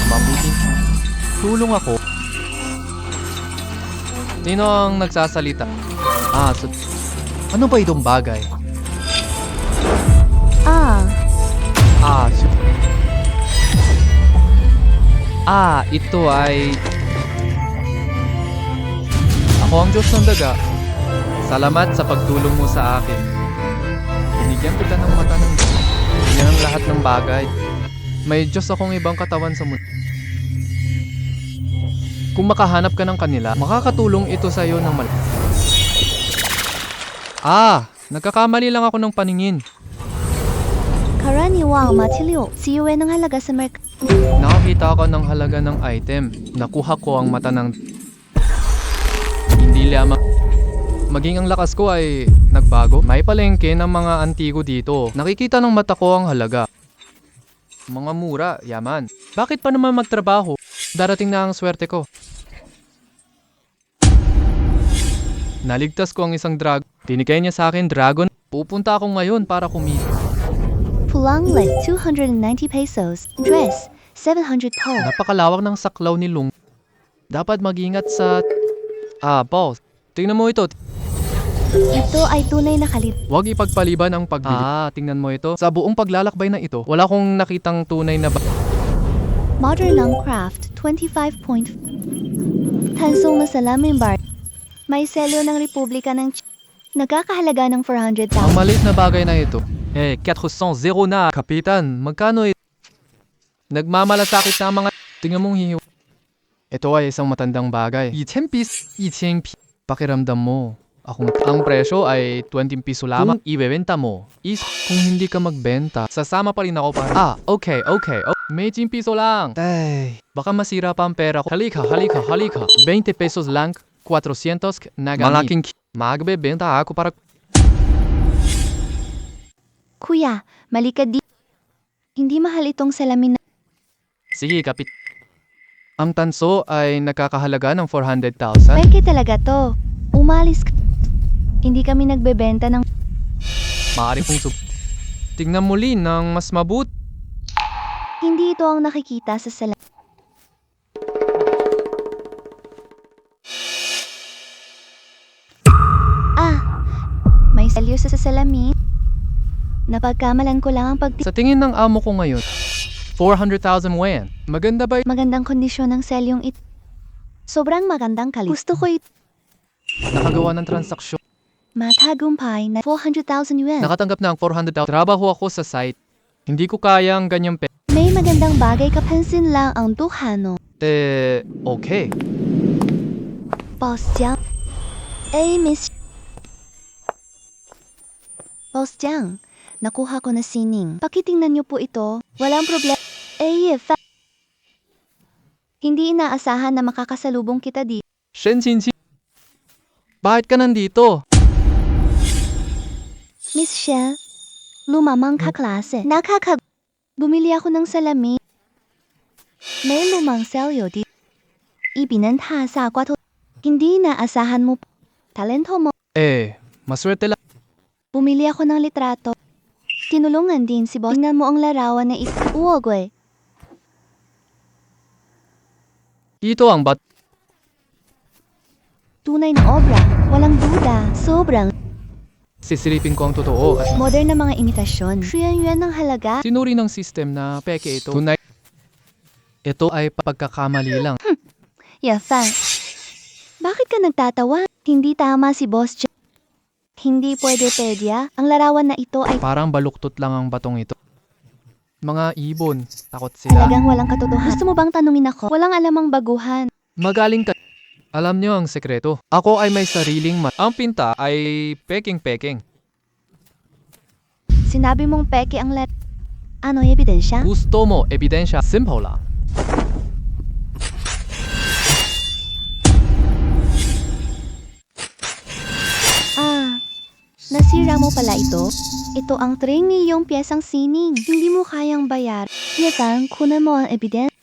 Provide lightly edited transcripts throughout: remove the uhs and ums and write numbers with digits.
Mabuting tulong ako. Sino ang nagsasalita? Ano ba itong bagay? Ito ay... Ako ang Diyos ng daga. Salamat sa pagtulong mo sa akin. Binigyan kita ng mata ng Diyos. Yan ang lahat ng bagay. May Diyos akong ibang katawan sa mundo. Kung makahanap ka ng kanila, makakatulong ito sa iyo ng malaki. Nagkakamali lang ako ng paningin. Karaniwang matiliw, siuwi ng halaga sa Nakakita ako ng halaga ng item. Nakuha ko ang mata ng... Hindi lamang... Maging ang lakas ko ay nagbago. May palengke ng mga antigo dito. Nakikita ng mata ko ang halaga. Mga mura, yaman. Bakit pa naman magtrabaho? Darating na ang swerte ko. Naligtas ko ang isang dragon. Tinigay niya sa akin dragon. Pupunta ako ngayon para kumita. Pulanglet, 290 pesos. Dress, 700 po. Napakalawak ng saklaw ni Lung. Dapat mag-ingat sa... boss. Tingnan mo ito. Ito ay tunay na kalit. Huwag ipagpaliban ang pagbili. Tingnan mo ito. Sa buong paglalakbay na ito, wala kong nakitang tunay na Modern ng craft, 25. Tansong na salamin bar. May selyo ng Republika ng nagkakahalaga ng 400,000. Ang maliit na bagay na ito. 400 na. Kapitan, magkano ito? Nagmamalasakit na mga... Tingnan mong hihiw. Ito ay isang matandang bagay. 1,000 piso. Pakiramdam mo. Ang presyo ay 20 piso lamang. Ibebenta mo. Kung hindi ka magbenta, sasama pa rin ako para... Okay. May 10 piso lang. Baka masira pa ang pera ko. Halika. 20 pesos lang. 400 na gamit. Malaking magbebenta ako para... Kuya, mali ka di. Hindi mahal itong salamin na... Sige, kapit. Ang tanso ay nakakahalaga ng 400,000. Peke talaga to. Umalis ka. Hindi kami nagbebenta ng... Maaari kong tingnan muli ng mas mabut. Hindi ito ang nakikita sa salamin. May selyo sa salamin. Napagkamalan ko lang ang Sa tingin ng amo ko ngayon, 400,000 yen. Maganda ba? magandang kondisyon ng selyong ito. Sobrang magandang kalit. Gusto ko ito. Nakagawa ng transaksyon. Matagumpay na 400,000 yuan. Nakatanggap na ang 400,000. Trabaho ako sa site. Hindi ko kaya ang ganyang May magandang bagay, kapansin lang ang tuhano. okay. Boss Jiang. Miss. Boss Jiang, nakuha ko na sining. Pakitingnan niyo po ito. Walang problema. Hindi inaasahan na makakasalubong kita di. Shenjinji. Bakit ka nandito? Miss Shen, lumamang kaklase. Bumili ako ng salamin. May lumang selyo di. Ibinenta sa kwato. Hindi inaasahan mo. Talento mo. Maswerte lang. Bumili ako ng litrato. Tinulungan din si boss. Tingnan mo ang larawan na ito. Uogwe. Ito ang Tunay na obra. Walang duda. Sobrang sisilipin ko ang totoo. modern na mga imitasyon. 10,000 yuan ng halaga. Sinuri ng system na peke ito. Tunay. Ito ay pagkakamali lang. Yafan. Bakit ka nagtatawa? Hindi tama si boss Jack. Hindi pwede pedya. Ang larawan na ito ay Parang baluktot lang ang batong ito. Mga ibon. Takot sila. talagang walang katotohanan. Gusto mo bang tanungin ako? Walang alamang baguhan. Magaling ka. Alam niyo ang sekreto. Ako ay may sariling Ang pinta ay peking-peking. Sinabi mong peke ang Ano ebidensya? Gusto mo ebidensya? Simple lang. Nasira mo pala ito? Ito ang 3 milyong piyesang sining. Hindi mo kayang bayar. Yatan, kunan mo ang evidence.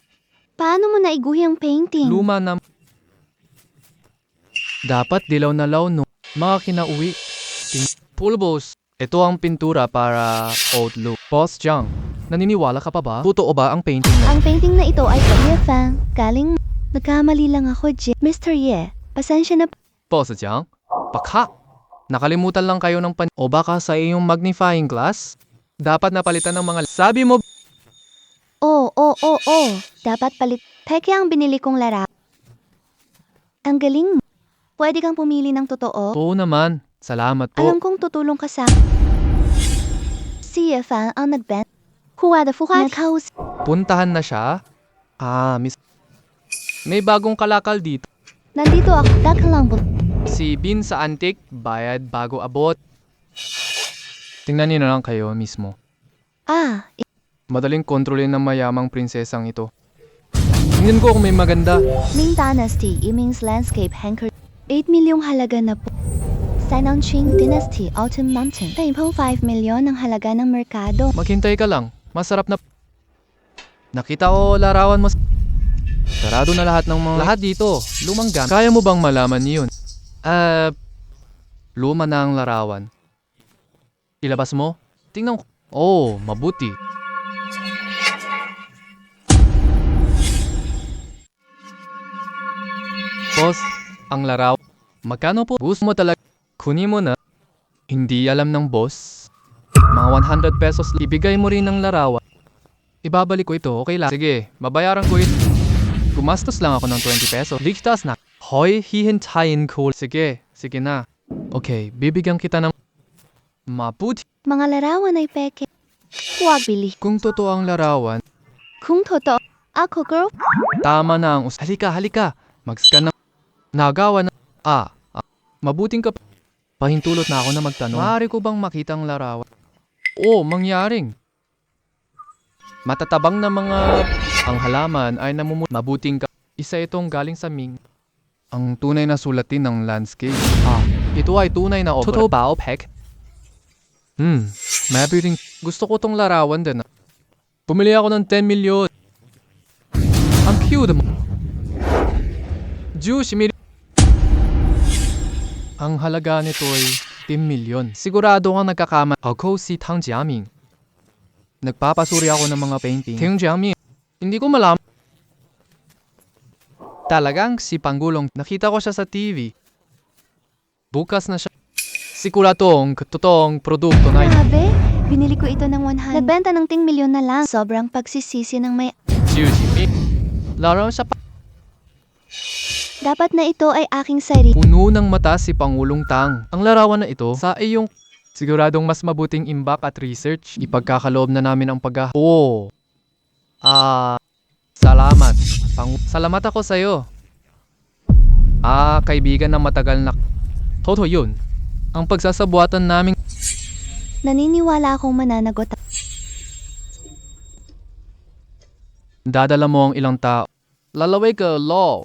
Paano mo naiguhi ang painting? Luma na. Dapat dilaw na law no. Mga kinauwi. Pulbos. Ito ang pintura para old look. Boss Jiang. Naniniwala ka pa ba? Totoo ba ang painting mo? Ang painting na ito ay kay Ye Fang. Galing, nagkamali lang ako, Mr. Ye. Pasensya na. Boss Jiang, baka nakalimutan lang kayo ng o baka sa iyong magnifying glass? Dapat napalitan ng mga sabi mo. Oo. Dapat palit. Peke ang binili kong lara. Ang galing mo. Pwede kang pumili ng totoo. Oo naman, salamat po. Alam kong tutulong ka sa... Si Ye Fang ang nag-bend. Kuha da fuha. Naghaus. Puntahan na siya? Miss. May bagong kalakal dito. Nandito ako. Daka lang po. Si Bin sa antik, bayad bago abot. Tingnan niyo na lang kayo mismo. Madaling kontrolin ng mayamang prinsesang ito. Tingnan ko kung may maganda. Ming Dynasty, Iming's Landscape Hanker. 8 milyong halaga na po. Sanongqing Dynasty, Autumn Mountain. Taipong 5 milyon ang halaga ng merkado. Maghintay ka lang. Masarap na. Nakita ko larawan mo. Sarado na lahat ng mga... Lahat dito. Lumang gamit. Kaya mo bang malaman yun? Luma na ang larawan. Ilabas mo? Tingnan ko. Oh, mabuti. Boss, ang larawan. Magkano po? Gusto mo talaga? Kunin mo na. Hindi alam ng boss. Mga 100 pesos. Ibigay mo rin ng larawan. Ibabalik ko ito, okay lang. Sige, babayaran ko ito. Gumastos lang ako ng 20 pesos. Ligtas na. Hoy, hihintayin ko. Sige na. Okay, bibigyan kita ng... Mabuti. Mga larawan ay peke. Huwag bili. Kung totoo ang larawan, Kung totoo, ako girl. tama na ang Halika. Mag-scan na. Nagawa na. Mabuting ka. Pahintulot na ako na magtanong. Maaari ko bang makita ang larawan? Oo, mangyaring. Matatabang na mga... Ang halaman ay mabuting ka. Isa itong galing sa Ming. Ang tunay na sulatin ng landscape. Ito ay tunay na obra. Totoo ba, Opek? Mabiring. Gusto ko tong larawan din. Pumili ako ng 10 milyon. Ang cute mo. Juice, ang halaga nito ay 10 milyon. Sigurado kang nagkakama. Ako si Tang Jiaming. Nagpapasuri ako ng mga painting. Tang Jiaming. Hindi ko malaman. Talagang si Pangulong. Nakita ko siya sa TV. Bukas na siya. Siguradong totoong produkto na ito. Grabe, binili ko ito ng 100. Nagbenta ng 10 milyon na lang. Sobrang pagsisisi ng may... Juice. Laro siya pa. Dapat na ito ay aking sarili. Puno ng mata si Pangulong Tang. Ang larawan na ito sa iyong siguradong mas mabuting imbak at research. Ipagkakaloob na namin ang salamat. Salamat ako sa'yo. Kaibigan na matagal na. Toto yun. Ang pagsasabuatan namin. Naniniwala akong mananagot. Dadala mo ang ilang tao. Lalaway ka, law.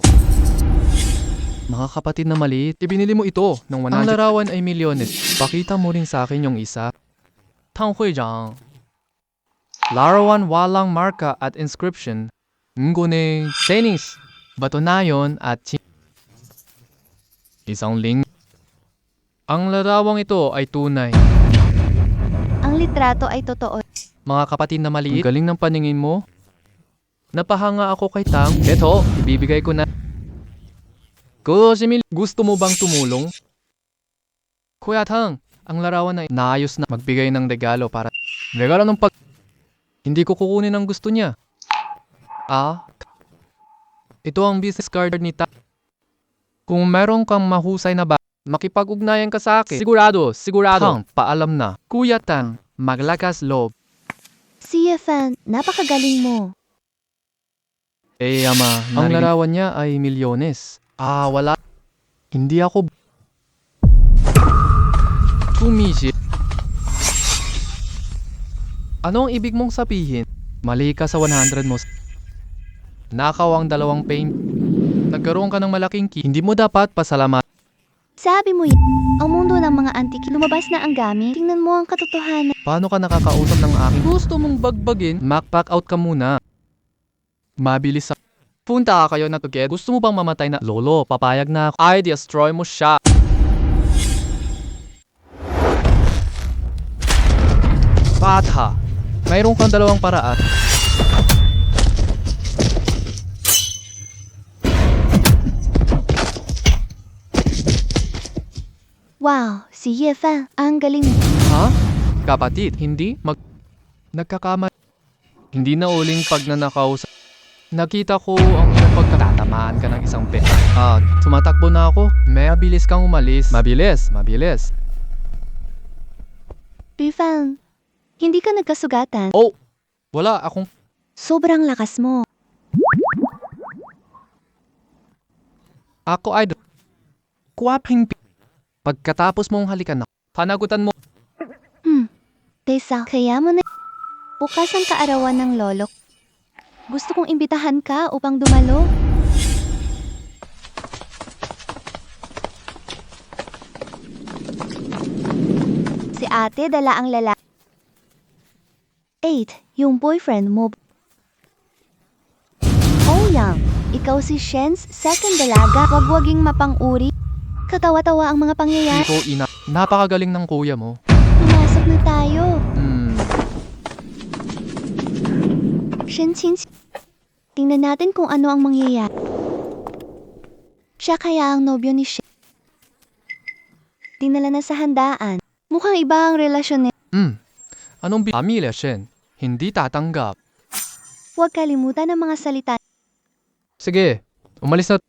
Mga kapatid na maliit, ibinili mo ito ng 100. Ang larawan ay milyones. Pakita mo rin sa akin yung isa. Tang Huijang. Larawan walang marka at inscription. Ngunit Chinese, batunayon at isang link. Ang larawang ito ay tunay. Ang litrato ay totoo. Mga kapatid na maliit, ang galing ng paningin mo. Napahanga ako kay Tang. Eto, ibibigay ko na. Gusto mo bang tumulong? Kuya Tang, ang larawan na naayos na magbigay ng regalo para... Regalo ng pag... Hindi ko kukunin ang gusto niya. Ito ang business card ni Tang. Kung meron kang mahusay na ba, makipag-ugnayan ka sa akin. Sigurado. Tang, paalam na. Kuya Tang, maglakas loob. Si Ye Fang, napakagaling mo. Ang larawan niya ay milyones. Wala. Hindi ako... Kumishi. Ano ang ibig mong sabihin? Mali ka sa 100 mo. Nakaw ang 2 paint. Nagkaroon ka ng malaking key. Hindi mo dapat pasalamat. Sabi mo ang mundo ng mga antik, lumabas na ang gamit. Tingnan mo ang katotohanan. Paano ka nakakausap ng aking gusto mong bagbagin? Back out ka muna. Mabilis sa... Punta ka kayo na together. Gusto mo bang mamatay na? Lolo, papayag na ako. Destroy mo siya. Patha. Mayroon kang dalawang paraan. Wow, si Ye Fan, ang galing mo. Ha? Kapatid, hindi? Nagkakama. Hindi na uling pagnanakaw sa... Nakita ko ang iyong pagkatatamaan ka ng isang pet. Tumatakbo na ako. May mabilis kang umalis. Mabilis. Ye Fan, hindi ka nagkasugatan. Oh! Wala akong... Sobrang lakas mo. Ako ay... Kwaping... Pagkatapos mong halikan na, panagutan mo. Tessa, kaya mo na... Bukas ang kaarawan ng lolo. Gusto kong imbitahan ka upang dumalo. Si ate dala ang lalaki. 8. Yung boyfriend mo. Oh Yang, ikaw si Shen's second dalaga. Wagwaging mapang-uri. Katawa-tawa ang mga pangyayari. Iko ina, napakagaling ng kuya mo. Pumasok na tayo. Shen Qing. Tingnan natin kung ano ang mangyayari. Siya kaya ang nobyo ni Shen. Dinala na sa handaan. Mukhang iba ang relasyon niya. Anong pamilya, Shen? Hindi tatanggap. Huwag kalimutan ang mga salita. Sige, umalis na.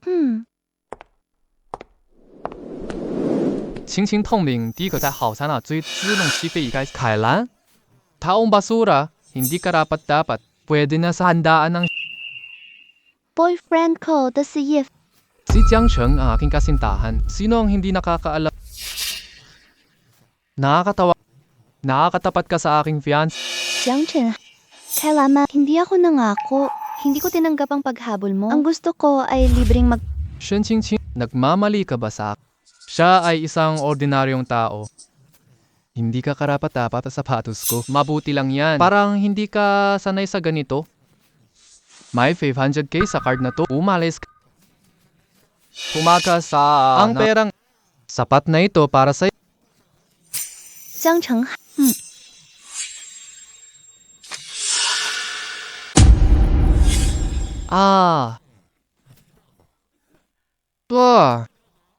情情痛明，di ko sa hausan na追自动起飞guys. Kailan? Taong basura, hindi karapat dapat. Pwede na sa handaan ng Boyfriend ko, the si Ye. si Jiang Cheng ang aking kasintahan. Sino ang hindi nakakaalam? Nakakatawa. Nakakatapat ka sa aking fiancé. Jiang Chen. Kailanman, hindi ako nangako. Hindi ko tinanggap ang paghabol mo. Ang gusto ko ay libreng mag... Shen Qingqing, nagmamali ka ba sa akin? Siya ay isang ordinaryong tao. Hindi ka karapat-dapat sa sapatos ko. Mabuti lang yan. Parang hindi ka sanay sa ganito. May 500k sa card na to. Umalis ka. Pumaga sa... Ang perang... Sapat na ito para sa... Jiang Cheng.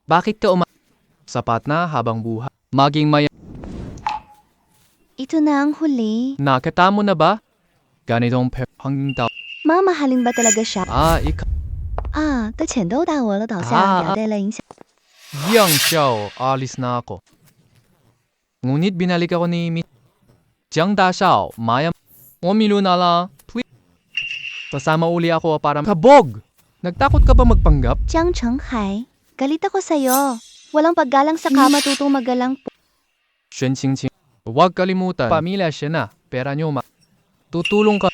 Bakit ka Sapat na habang buhay. Maging may... Ito na ang huli. Nakita mo na ba? Ganitong hanging tao. Mamahalin ba talaga siya? Ikaw. 的钱都到我了，倒下了，对了影响。 Yang Xiao, alis na ako. Ngunit binalik ako ni Jiang Da Xiao, Maya. Umilo na lang. Kasama uli ako para... Kabog! Nagtakot ka ba magpanggap? Jiang Chenghai, galit ako sa'yo. Walang paggalang sa kama, tutong magalang po. Shen Qingqing, huwag kalimutan. Pamilya siya na, pera niyo tutulong ka.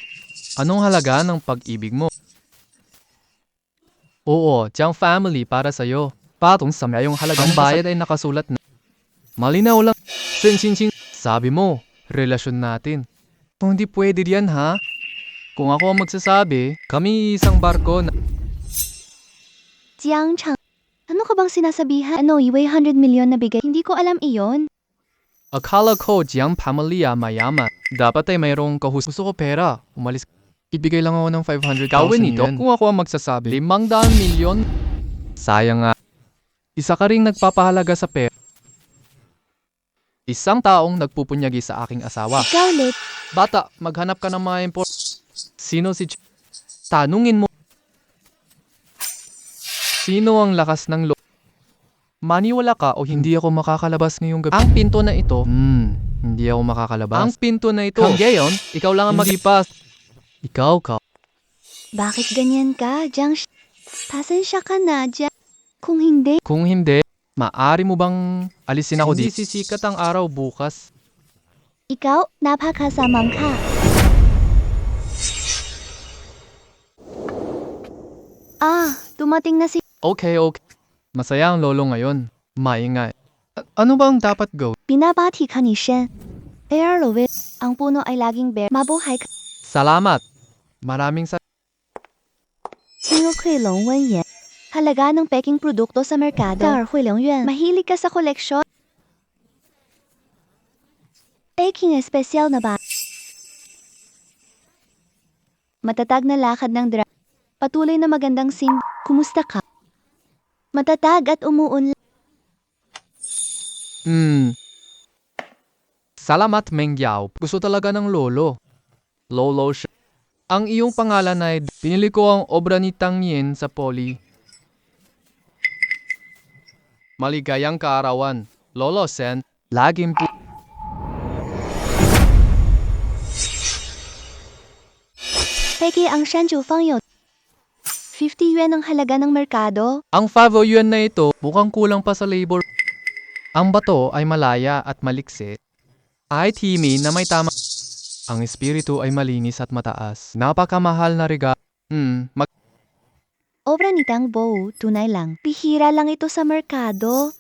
Anong halaga ng pag-ibig mo? Oo, Jiang family para sa'yo. Patong sa yung halagang bayad ay nakasulat na. Malinaw lang. Shen Qingqing, sabi mo, relasyon natin. Kung hindi pwede yan ha? Kung ako ang magsasabi, kami isang barko na... Jiang Cheng, ano ka bang sinasabihan? Ano, iway 100 million na bigay? Hindi ko alam iyon. Akala ko Jiang pamilya mayaman. Dapat ay mayroong kahus. Gusto ko pera. Umalis. Ibigay lang ako ng 500,000 Gawin ito kung ako ang magsasabi. 500 milyon. Sayang nga. Isa ka ring nagpapahalaga sa pera. Isang taong nagpupunyagi sa aking asawa. Ikaw ulit. Bata, maghanap ka ng mga import. Sino si Tanungin mo. Sino ang lakas ng loob? Maniwala ka o hindi ako makakalabas ngayong gabi. Ang pinto na ito. Hindi ako makakalabas. Ang pinto na ito. Hanggayon, ikaw lang ang magipas. Ikaw ka. Bakit ganyan ka, Jiang? Pasensya ka na, Jiang. Kung hindi, Maari mo bang alisin ako dito? Hindi sisikat ang araw bukas. ikaw, napakasamang ka. Dumating na si... Okay. Masaya ang lolo ngayon. Maingay. Ano bang dapat gawin? Binabati ka ni Shen. Air Louis, ang puno ay laging bear. Mabuhay ka. Salamat. Maraming sa... 轻而溃龙温言. Halaga ng peking produkto sa merkado. 戴尔惠良院. Mahilig ka sa koleksyon. Peking espesyal na ba? Matatag na lakad ng patuloy na magandang kumusta ka? Matatag at umuunlad. Salamat Mengyao. Gusto talaga ng lolo. Lolo siya. Ang iyong pangalan ay pinili ko ang obra ni Tang Yin sa Poli. Maligayang kaarawan. Lolo Sen, laging po. Peki ang Shanju Fangyo. 50 yuan ang halaga ng merkado. Ang 5 yuan na ito, mukhang kulang pa sa labor. Ang bato ay malaya at maliksi. Ay timi na may tama. Ang espiritu ay malinis at mataas. Napakamahal na regalo. Obra ni Tang Bo, tunay lang. Pihira lang ito sa merkado.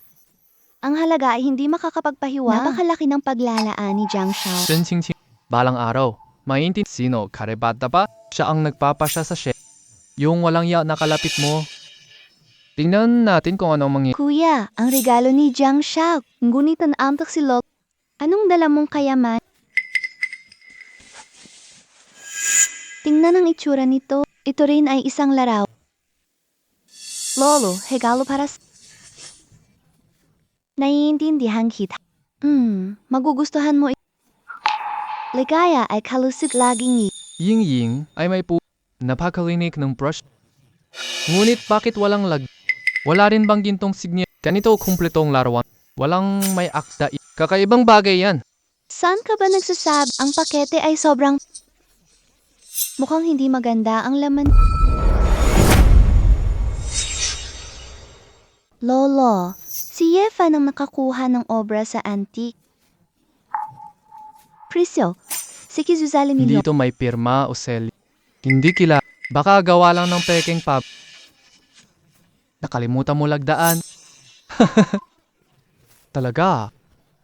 Ang halaga ay hindi makakapagpahiwa. Napakalaki ng paglalaan ni Jiang Shao. Sensing balang araw. Maintin sino, karebata ba? Siya ang nagpapasya sa chef. Yung walang ya nakalapit mo. Tingnan natin kung anong mangyayari. Kuya, ang regalo ni Jiang Shao. Ngunit ang amtak si Lolo. Anong dala mong kayaman? Tingnan ang itsura nito. Ito rin ay isang laraw. Lolo, regalo para sa... Naiintindihan kita. Magugustuhan mo Ligaya ay kalusog laging Ying-ying ay may napakalinik ng brush. Ngunit bakit walang Wala rin bang gintong signya? Ganito kumpletong larawan. Walang may akda. Kakaibang bagay yan. Saan ka ba nagsasab? Ang pakete ay sobrang... Mukhang hindi maganda ang laman. Lolo, si Yefan ang nakakuha ng obra sa antique. Prisyo, si Kizuzali Hindi Milyo. ito may pirma o sel. Hindi kila. Baka gawa lang ng peking pub. Nakalimutan mo lagdaan. Talaga.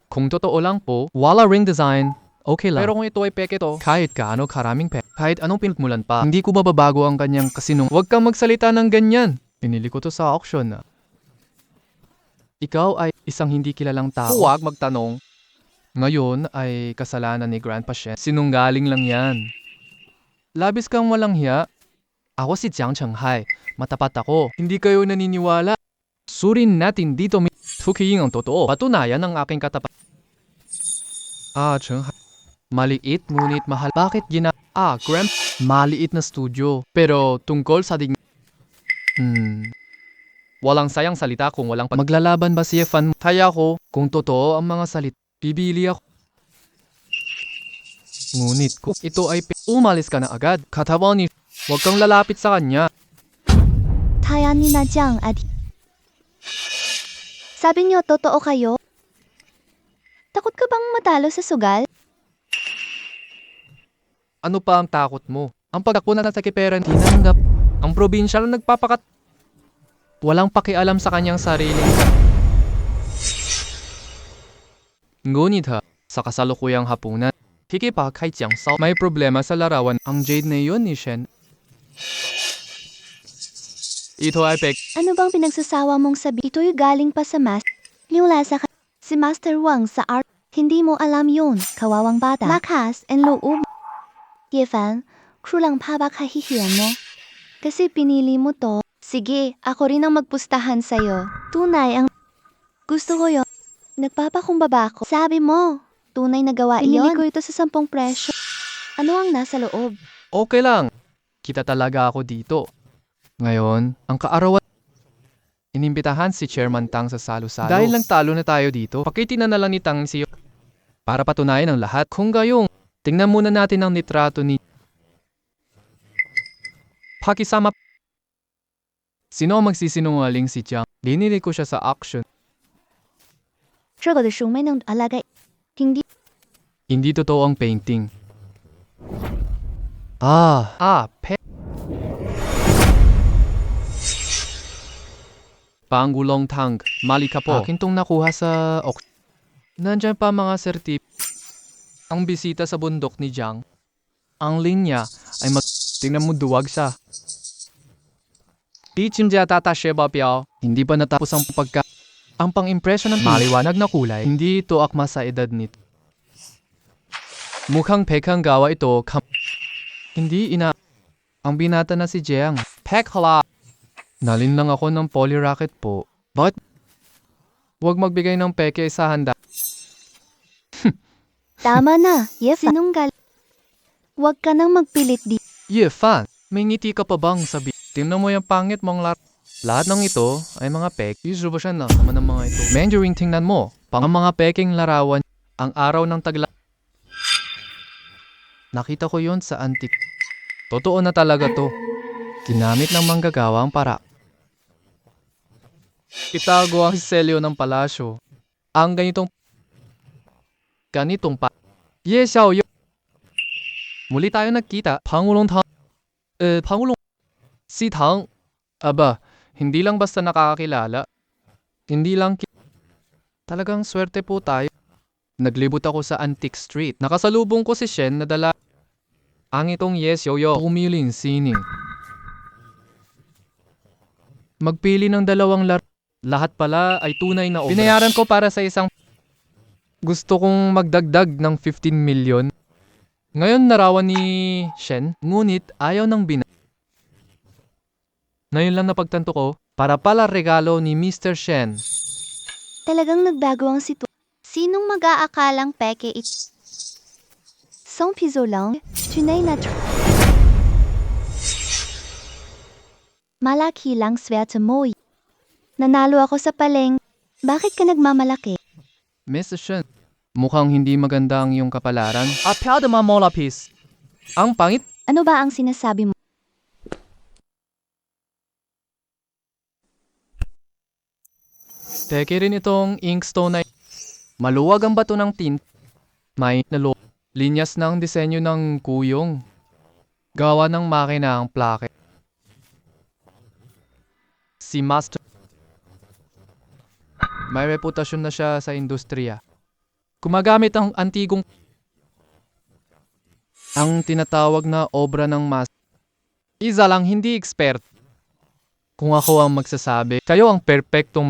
Kung totoo lang po, wala ring design, okay lang. Pero kung ito ay peke to, kahit kaano karaming kahit anong pinagmulan pa, hindi ko mababago ang kanyang kasinung. Huwag kang magsalita ng ganyan. Pinili ko to sa auction na. Ikaw ay isang hindi kilalang tao. Huwag magtanong. Ngayon ay kasalanan ni Grandpa Shen. Sinunggaling lang yan. Labis kang walang hiya. Ako si Jiang Chenghai. Matapat ako. Hindi kayo naniniwala. Surin natin dito. Fukiing ang totoo. Patunayan ang aking katapat. Chenghai. Maliit ngunit mahal. Bakit Grand? Maliit na studio. Pero tungkol sa walang sayang salita kung walang maglalaban ba si Fan? Kaya ko, kung totoo ang mga salit, bibili ako. Ngunit kung ito ay umalis ka na agad. Katawan ni huwag kang lalapit sa kanya. Tayan ni na Jiang at... Sabi niyo, totoo kayo? Takot ka bang matalo sa sugal? Ano pa ang takot mo? Ang pagtakbo na sa kiperan, tinanggap. Ang probinsyal na nagpapakat. Walang pakialam sa kanyang sariling Ngunit sa kasalukuyang hapunan, hikipag kay Jiang Shao. May problema sa larawan. Ang jade na yun ni Shen. Ito ay Ano bang pinagsasawa mong sabi? Ito'y galing pa sa Mula sa si Master Wang sa art. Hindi mo alam yun. Kawawang bata. Lakas and loob. Yefan, crew lang pa ba kahihiyan mo? Kasi pinili mo to. Sige, ako rin ang magpustahan sa'yo. Tunay ang... Gusto ko yun. Nagpapakumbaba ako. Sabi mo, tunay na gawa iyon. Pinili ko ito sa 10 presyo. Ano ang nasa loob? okay lang. Kita talaga ako dito. Ngayon, ang kaarawan. Inimbitahan si Chairman Tang sa salo-salo. Dahil lang talo na tayo dito, pakitin na lang ni Tang siyo. Para patunayan ang lahat. Kung gayong, tingnan muna natin ang litrato ni... Pakisama. Sino ang magsisinungaling si Jiang? Linili ko siya sa auction. 这个的书没能 alaga. Hindi. Hindi totoo ang painting. Panggulong Tang, mali ka po. Akin tong nakuha sa auction. Nandyan pa mga sertip. Ang bisita sa bundok ni Jiang. Ang linya ay tingnan mo duwag siya. Di chimja tata sheba piao. Hindi pa natapos ang ang pang-impression ng maliwanag na kulay. Hindi ito akma sa edad nito. Mukhang pekang gawa ito. Hindi Ang binata na si Jiang. Pekhala! Nalin lang ako ng poly racket po. Bakit? Huwag magbigay ng peke sa handa. Tama na, yes, sinunggal. Huwag ka nang magpilit di. Fan, may ngiti ka pa bang sabi? Tingnan mo yung pangit mong lahat ng ito ay mga pek. Usual ba siya na naman ng mga ito? Mandarin, tingnan mo. Pang mga peking larawan. Ang araw ng tagla. Nakita ko yon sa antik. Totoo na talaga to. Ginamit ng manggagawang para. Itago ang selyo ng palasyo. Ang ganitong pa. Ye Xiaoyong. Muli tayo nagkita. Pangulong si Tang. Aba, hindi lang basta nakakakilala. Hindi lang talagang swerte po tayo. Naglibot ako sa Antique Street. Nakasalubong ko si Shen na dala ang itong Ye Xiaoyong. Umiling sining. Magpili ng dalawang laro. Lahat pala ay tunay na obra. Binayaran ko para sa isang. Gusto kong magdagdag ng 15 million. Ngayon narawan ni Shen, ngunit ayaw ng Ngayon lang napagtanto ko, para pala regalo ni Mr. Shen. Talagang nagbago ang sitwasyon. Sinong mag-aakalang peke it? Song piso lang, tunay na malaki lang swerte mo. Nanalo ako sa paleng. Bakit ka nagmamalaki? Mr. Shen, mukhang hindi maganda ang iyong kapalaran. Apyada mamolapis. Ang pangit. Ano ba ang sinasabi mo? Peke rin itong inkstone na maluwag ang bato ng tint. May linyas ng disenyo ng kuyong. Gawa ng makina ang plake. Si Master. May reputasyon na siya sa industriya. Gumagamit ang antigong ang tinatawag na obra ng Isa lang hindi expert. Kung ako ang magsasabi, kayo ang perpektong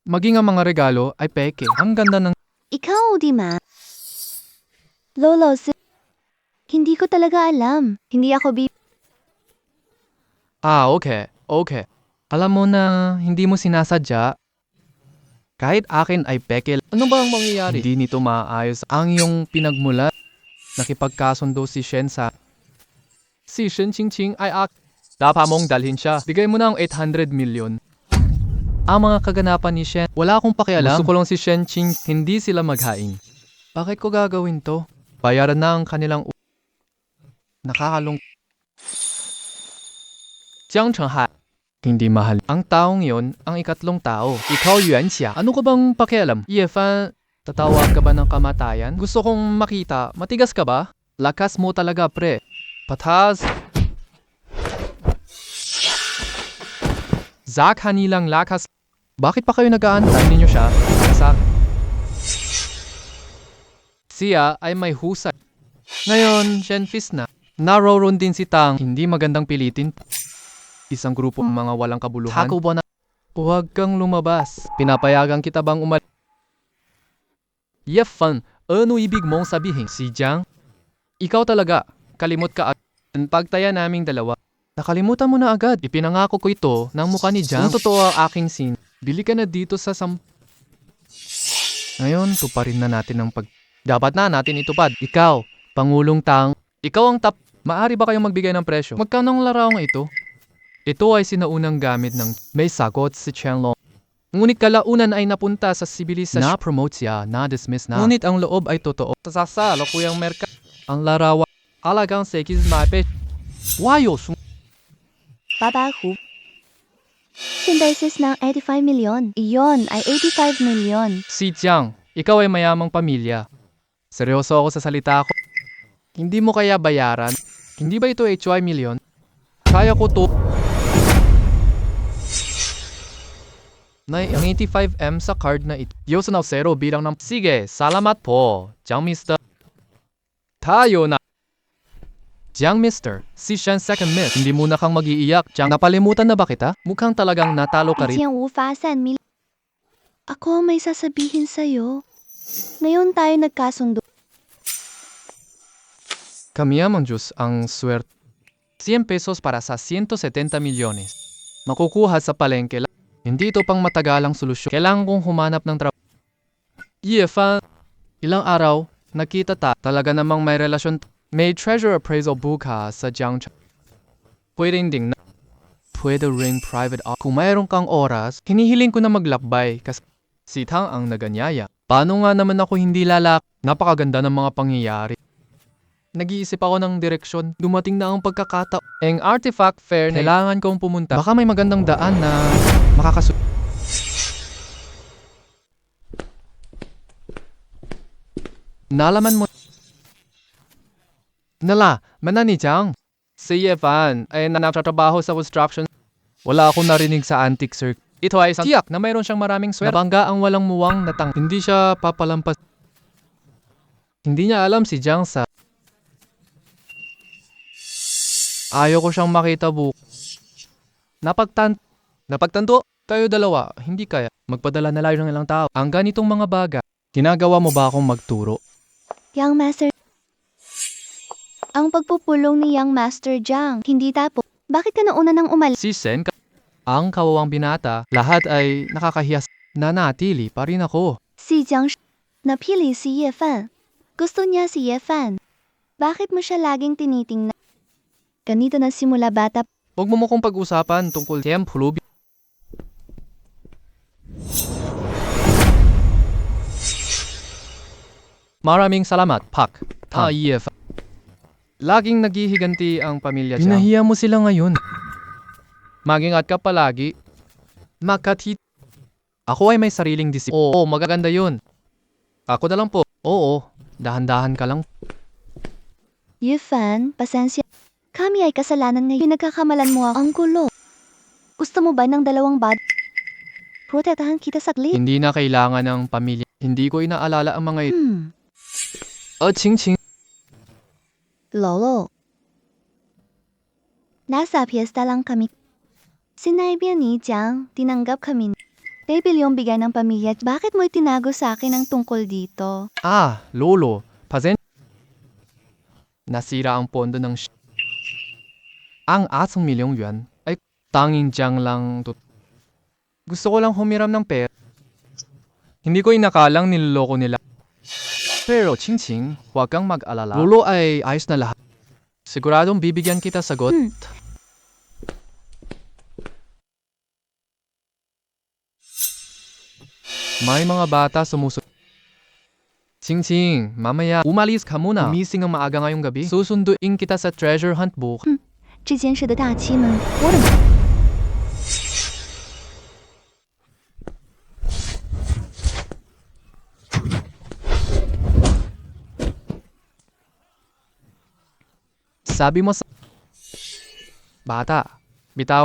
maging ang mga regalo ay peke. Ang ganda ng Ikaw, di ma? Lolo, hindi ko talaga alam. Hindi ako okay. Alam mo na hindi mo sinasadya. Kahit akin ay peke. Ano ba ang mangyayari? Hindi nito maayos ang iyong pinagmulat. Nakipagkasundo si Shen sa si Shen Qingqing ay dapat mong dalhin siya. Bigay mo na ang 800 million. Ang mga kaganapan ni Shen, wala akong pakialam. Gusto ko lang si Shen Qing, hindi sila maghain. Bakit ko gagawin to? Bayaran na ang kanilang nakakalung. Jiang Chenghai. Hindi mahal. Ang taong yon, ang ikatlong tao. Ikaw, Yuan Xia. Ano ka bang pakialam? Ye Fan, tatawag ka ba ng kamatayan? Gusto kong makita. Matigas ka ba? Lakas mo talaga, pre. Patas. Zak hanilang lakas. Bakit pa kayo nag-aantay ninyo siya? Siya ay may husay. Ngayon, Shenfis na. Naroon din si Tang. Hindi magandang pilitin. Isang grupo ng mga walang kabuluhan. Tako ba na? Huwag kang lumabas. Pinapayagan kita bang Fan, ano ibig mong sabihin? Si Jiang? Ikaw talaga. Kalimot ka ang pagtaya naming dalawa. Nakalimutan mo na agad. Ipinangako ko ito ng mukha ni Jiang. Kung totoo ang aking scene, bili ka na dito sa Ngayon, tuparin na natin ang Dapat na natin itupad. Ikaw, Pangulong Tang. Ikaw ang top. Maari ba kayong magbigay ng presyo? Magkano ang larawan ito? Ito ay sinaunang gamit ng may sagot si Qianlong. Ngunit kalaunan ay napunta sa sibilisasyon. Na-promote siya, na-dismiss na. Ngunit ang loob ay totoo. Sasalo ko yung merka. Ang larawan, alagang sekiz mape. Wayo, Babahu. Synthesis ng 85 million. Iyon ay 85 million. Si Jiang, ikaw ay mayamang pamilya. Seryoso ako sa salita ko. Hindi mo kaya bayaran? Hindi ba ito 85 million? Kaya ko to. Na ang 85M sa card na ito. Yoso na 0 bilang ng sige, salamat po, Jiang Mister. Tayo na. Jiang Mister, si Shen second miss. Hindi muna kang mag-iiyak, Jiang. Napalimutan na ba kita? Mukhang talagang natalo ka rin. Jiang Wufasan mil. Ako ang may sasabihin sa'yo. Ngayon tayo nagkasundo. Kami ang Diyos ang swerte. 100 pesos para sa 170 milyones. Makukuha sa palengke lang. Hindi ito pang matagalang solusyon. Kailangan kong humanap ng trabaho. Fan, ilang araw, nakita talaga namang may relasyon. May treasure appraisal bukas sa Jiangcha. Pwedeng ding na. Pwede ring private Kung mayroon kang oras, hinihiling ko na maglakbay kasi si Tang ang naganyaya. Paano nga naman ako hindi lalak? Napakaganda ng mga pangyayari. Nag-iisip ako ng direksyon. Dumating na ang pagkakataon. Ang artifact fair na kailangan kong pumunta. Baka may magandang daan na makakasunod. Nalaman mo. Mananichang. Si Fan ay nanatrabaho sa construction. Wala akong narinig sa antique circuit. Ito ay isang tiyak na mayroon siyang maraming swerte. Nabangga ang walang muwang natang. Hindi siya papalampas. Hindi niya alam si Jiang sa. Ayaw ko siyang makita Napagtanto, tayo dalawa, hindi kaya. Magpadala na lang ng ilang tao. Ang ganitong mga baga, ginagawa mo ba akong magturo? Young Master. Ang pagpupulong ni Young Master Jiang, hindi tapo. Bakit ka nauna nang umalis? Si Sen, ang kawawang binata, lahat ay nakakahiyas. Nanatili pa rin ako. Si Jiang napili si Fan. Gusto niya si Fan. Bakit mo siya laging tinitingnan? Ganito na simula bata. Huwag mo kong pag-usapan tungkol templo. Maraming salamat, Pak. Fan. Laging naghihiganti ang pamilya Jiang. Pinahiya mo sila ngayon. Mag-ingat ka palagi. Ako ay may sariling disiplina. Oo, magaganda yun. Ako na lang po. Oo, dahan-dahan ka lang. Fan, pasensya. Kami ay kasalanan ngayon. Pinagkakamalan mo ang gulo. Gusto mo ba ng dalawang bad? Protetahan kita saglit. Hindi na kailangan ng pamilya. Hindi ko inaalala ang mga ito. Ching-ching. Lolo. Nasa piyesta lang kami. Sinabi ni Jiang, tinanggap kami. Baby yung bigay ng pamilya. Bakit mo itinago sa akin ang tungkol dito? Lolo. Nasira ang pondo ng ang 2 milyong yuan ay tanging Jiang lang. Gusto ko lang humiram ng pera. Hindi ko inakalang niloloko nila. Pero Ching-Ching, huwag kang mag-alala. Lolo ay ayos na lahat. Siguradong bibigyan kita sagot. May mga bata sumusunod. Ching-Ching, mamaya umalis ka muna. Umising ang maaga ngayong gabi. Susunduin kita sa treasure hunt book. 这件事的大欺们，我的。Sabi mo sa bata, bitaw.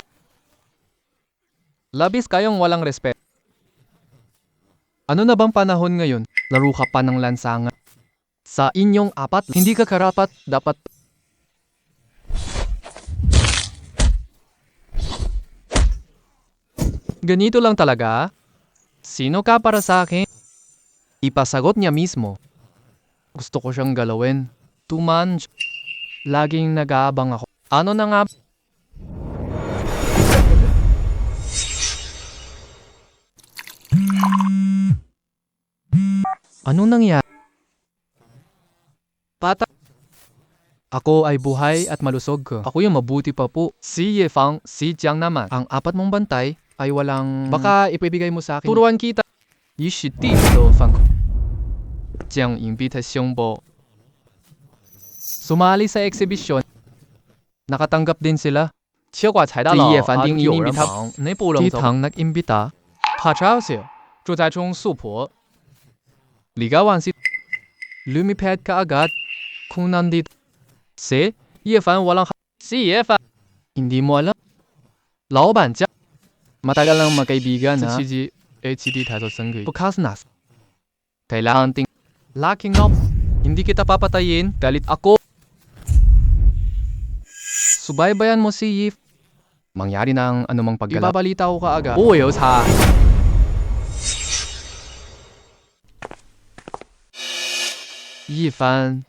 Labis kayong walang respeto. Ano na bang panahon ngayon? Laro ka pa ng lansangan. Sa inyong apat, hindi ka karapat, dapat. Ganito lang talaga? Sino ka para sa akin? Ipasagot niya mismo. Gusto ko siyang galawin. Laging nag-aabang ako. Ano na nga? Anong nangyari? Pata. Ako ay buhay at malusog ko. Ako yung mabuti pa po. Si Yefang, si Jiang naman. Ang apat mong bantay ay walang. Baka ipibigay mo sa akin. Turuan kita. Jiang imbitasyon po. Sumali sa exhibition. Nakatanggap din sila. Si Yefan ding inimbita. Titang nag-imbita. Pachaosyo. 住在中素婆. Ligawan si. Lumipad ka agad. Kung nandito. Si Yefan walang. Si Yefan. Hindi mo alam. Laoban Jiang. Matagal lang magkaibigan ha. HD tayo sangay. Bukas nas. Kailangan ting. Lacking up. Hindi kita papatayin. Galit ako. Subaybayan mo si Yif. Mangyari na ang anumang paggalap. Ibabalita ko kaagad. Oo, sa. Yifan.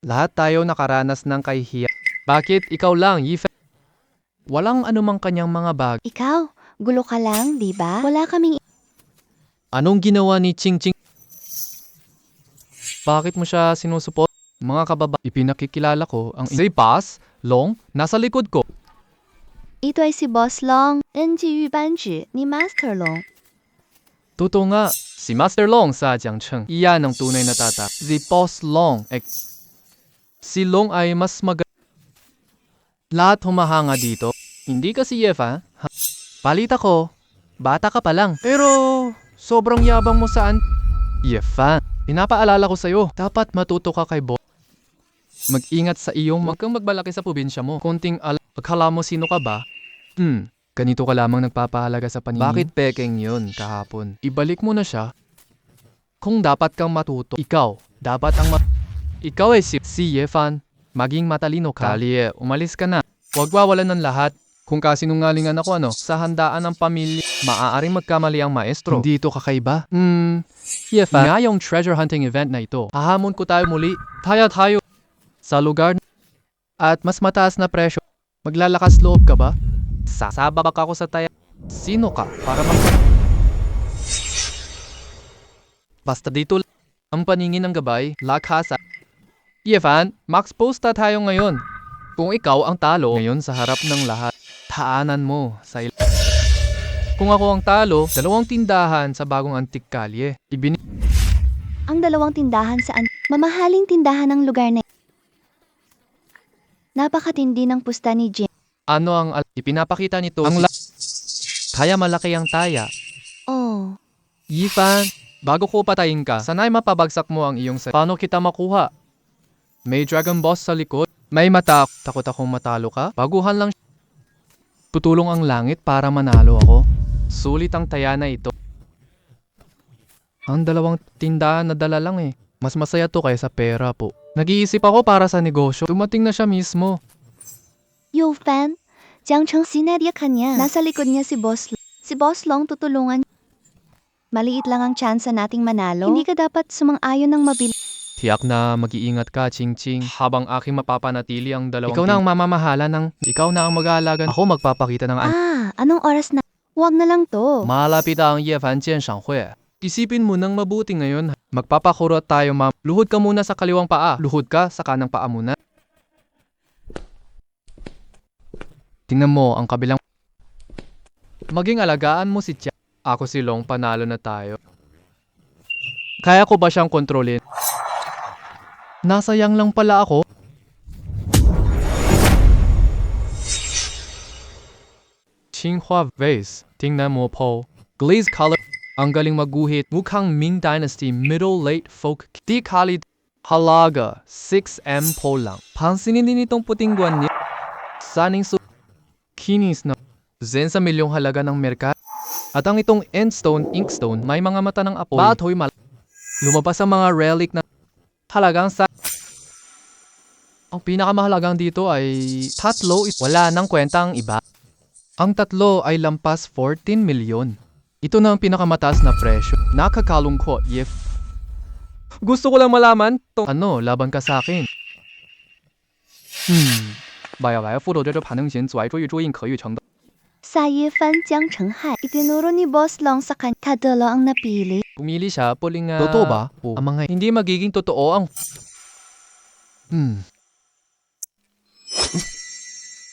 Lahat tayo nakaranas ng kahihiyan. Bakit ikaw lang, Yifan? Walang anumang kanyang mga bag. Ikaw, gulo ka lang, di ba? Wala kaming Anong ginawa ni Ching Ching? Bakit mo siya sinusupot? Mga kababa, ipinakikilala ko ang si Boss Long nasa likod ko. ito ay si Boss Long, NG Yu Banji ni Master Long. Totoo nga, si Master Long sa Jiangcheng. Iyan ang tunay na tata. Si Boss Long. Si Long ay mas lahat humahanga dito. Hindi ka si Yefa. Balita ko, bata ka pa lang. Pero, sobrang yabang mo saan? Yefa, pinapaalala ko sa'yo, dapat matuto ka kay Boss. Mag-ingat sa iyong wag kang magbalaki sa probinsya mo. Konting akala mo sino ka ba? Ganito ka lamang nagpapahalaga sa paningin. Bakit pekeng yun kahapon? Ibalik mo na siya. Kung dapat kang matuto, ikaw, dapat ang ikaw ay si Yefan. Maging matalino ka. Talie, umalis ka na. Huwag wawalan ng lahat. Kung kasinungalingan ako sa handaan ng pamilya, maaaring magkamali ang maestro. Hindi ito kakaiba. Yefan, ngayong treasure hunting event na ito, hahamon ko tayo muli. Tayo. Sa lugar at mas mataas na presyo. Maglalakas loob ka ba? Sasabak ako sa taya. Sino ka? Para basta dito ang paningin ng gabay, lakas at Yefan, max posta tayo ngayon. Kung ikaw ang talo ngayon sa harap ng lahat, taanan mo sa Kung ako ang talo, 2 tindahan sa bagong antik kalye. Ang 2 tindahan saan? Mamahaling tindahan ng lugar na napakatindi ng pusta ni Jim. Ano ang ipinapakita nito? Kaya malaki ang taya. Oh, Yifan, bago ko patayin ka, sana'y mapabagsak mo ang iyong Paano kita makuha? May Dragon Boss sa likod. May mata. Takot akong matalo ka? Baguhan lang. Tutulong ang langit para manalo ako. Sulit ang taya na ito. Ang 2 tindahan na dala lang eh. Mas masaya to kaysa pera po. Nag-iisip ako para sa negosyo. Dumating na siya mismo. Yu Fan, Jiangcheng sinadya ka niya. Nasa likod niya si Boss Long. Si Boss Long tutulungan. Maliit lang ang tsansa nating manalo. Hindi ka dapat sumang-ayon ng mabilis. Tiyak na mag-iingat ka, Ching Ching, habang aking mapapanatili ang 2 Ikaw na ang mamamahala ikaw na ang mag-aalaga. Ako magpapakita ng Anong oras na? Huwag na lang to. Malapit ang Yefan Jianshanghui. Isipin mo nang mabuti ngayon. Magpapakurot tayo, ma'am. Luhod ka muna sa kaliwang paa. Luhod ka sa kanang paa muna. Tingnan mo ang kabilang. Maging alagaan mo si Tia. Ako si Long, panalo na tayo. Kaya ko ba siyang kontrolin? Nasayang lang pala ako. Qinghua vase. Tingnan mo po. Glaze color. Ang galing maguhit. Mukhang Ming Dynasty middle-late folk. Di kalid. Halaga. 6M po lang. Pansinin din itong puting guwan niya. Saning kinis na. Zen sa milyong halaga ng merkat. At ang itong endstone, inkstone, may mga mata ng apoy. Batoy lumabas ang mga relic na halagang Ang pinakamahalagang dito ay 3. Wala nang kwentang iba. Ang 3 ay lampas 14 milyon. Ito na ang pinakamataas na presyo. Nakakalungkot, Yef. Gusto ko lang malaman laban ka sa akin. 买来复仇者这盘能行，左注印可以成的。 Sa Yefan Jiangcheng itinuro ni Boss Long sa kanya. Tadalo ang napili. Pumili siya, puling totoo ba? Ang mga hindi magiging totoo ang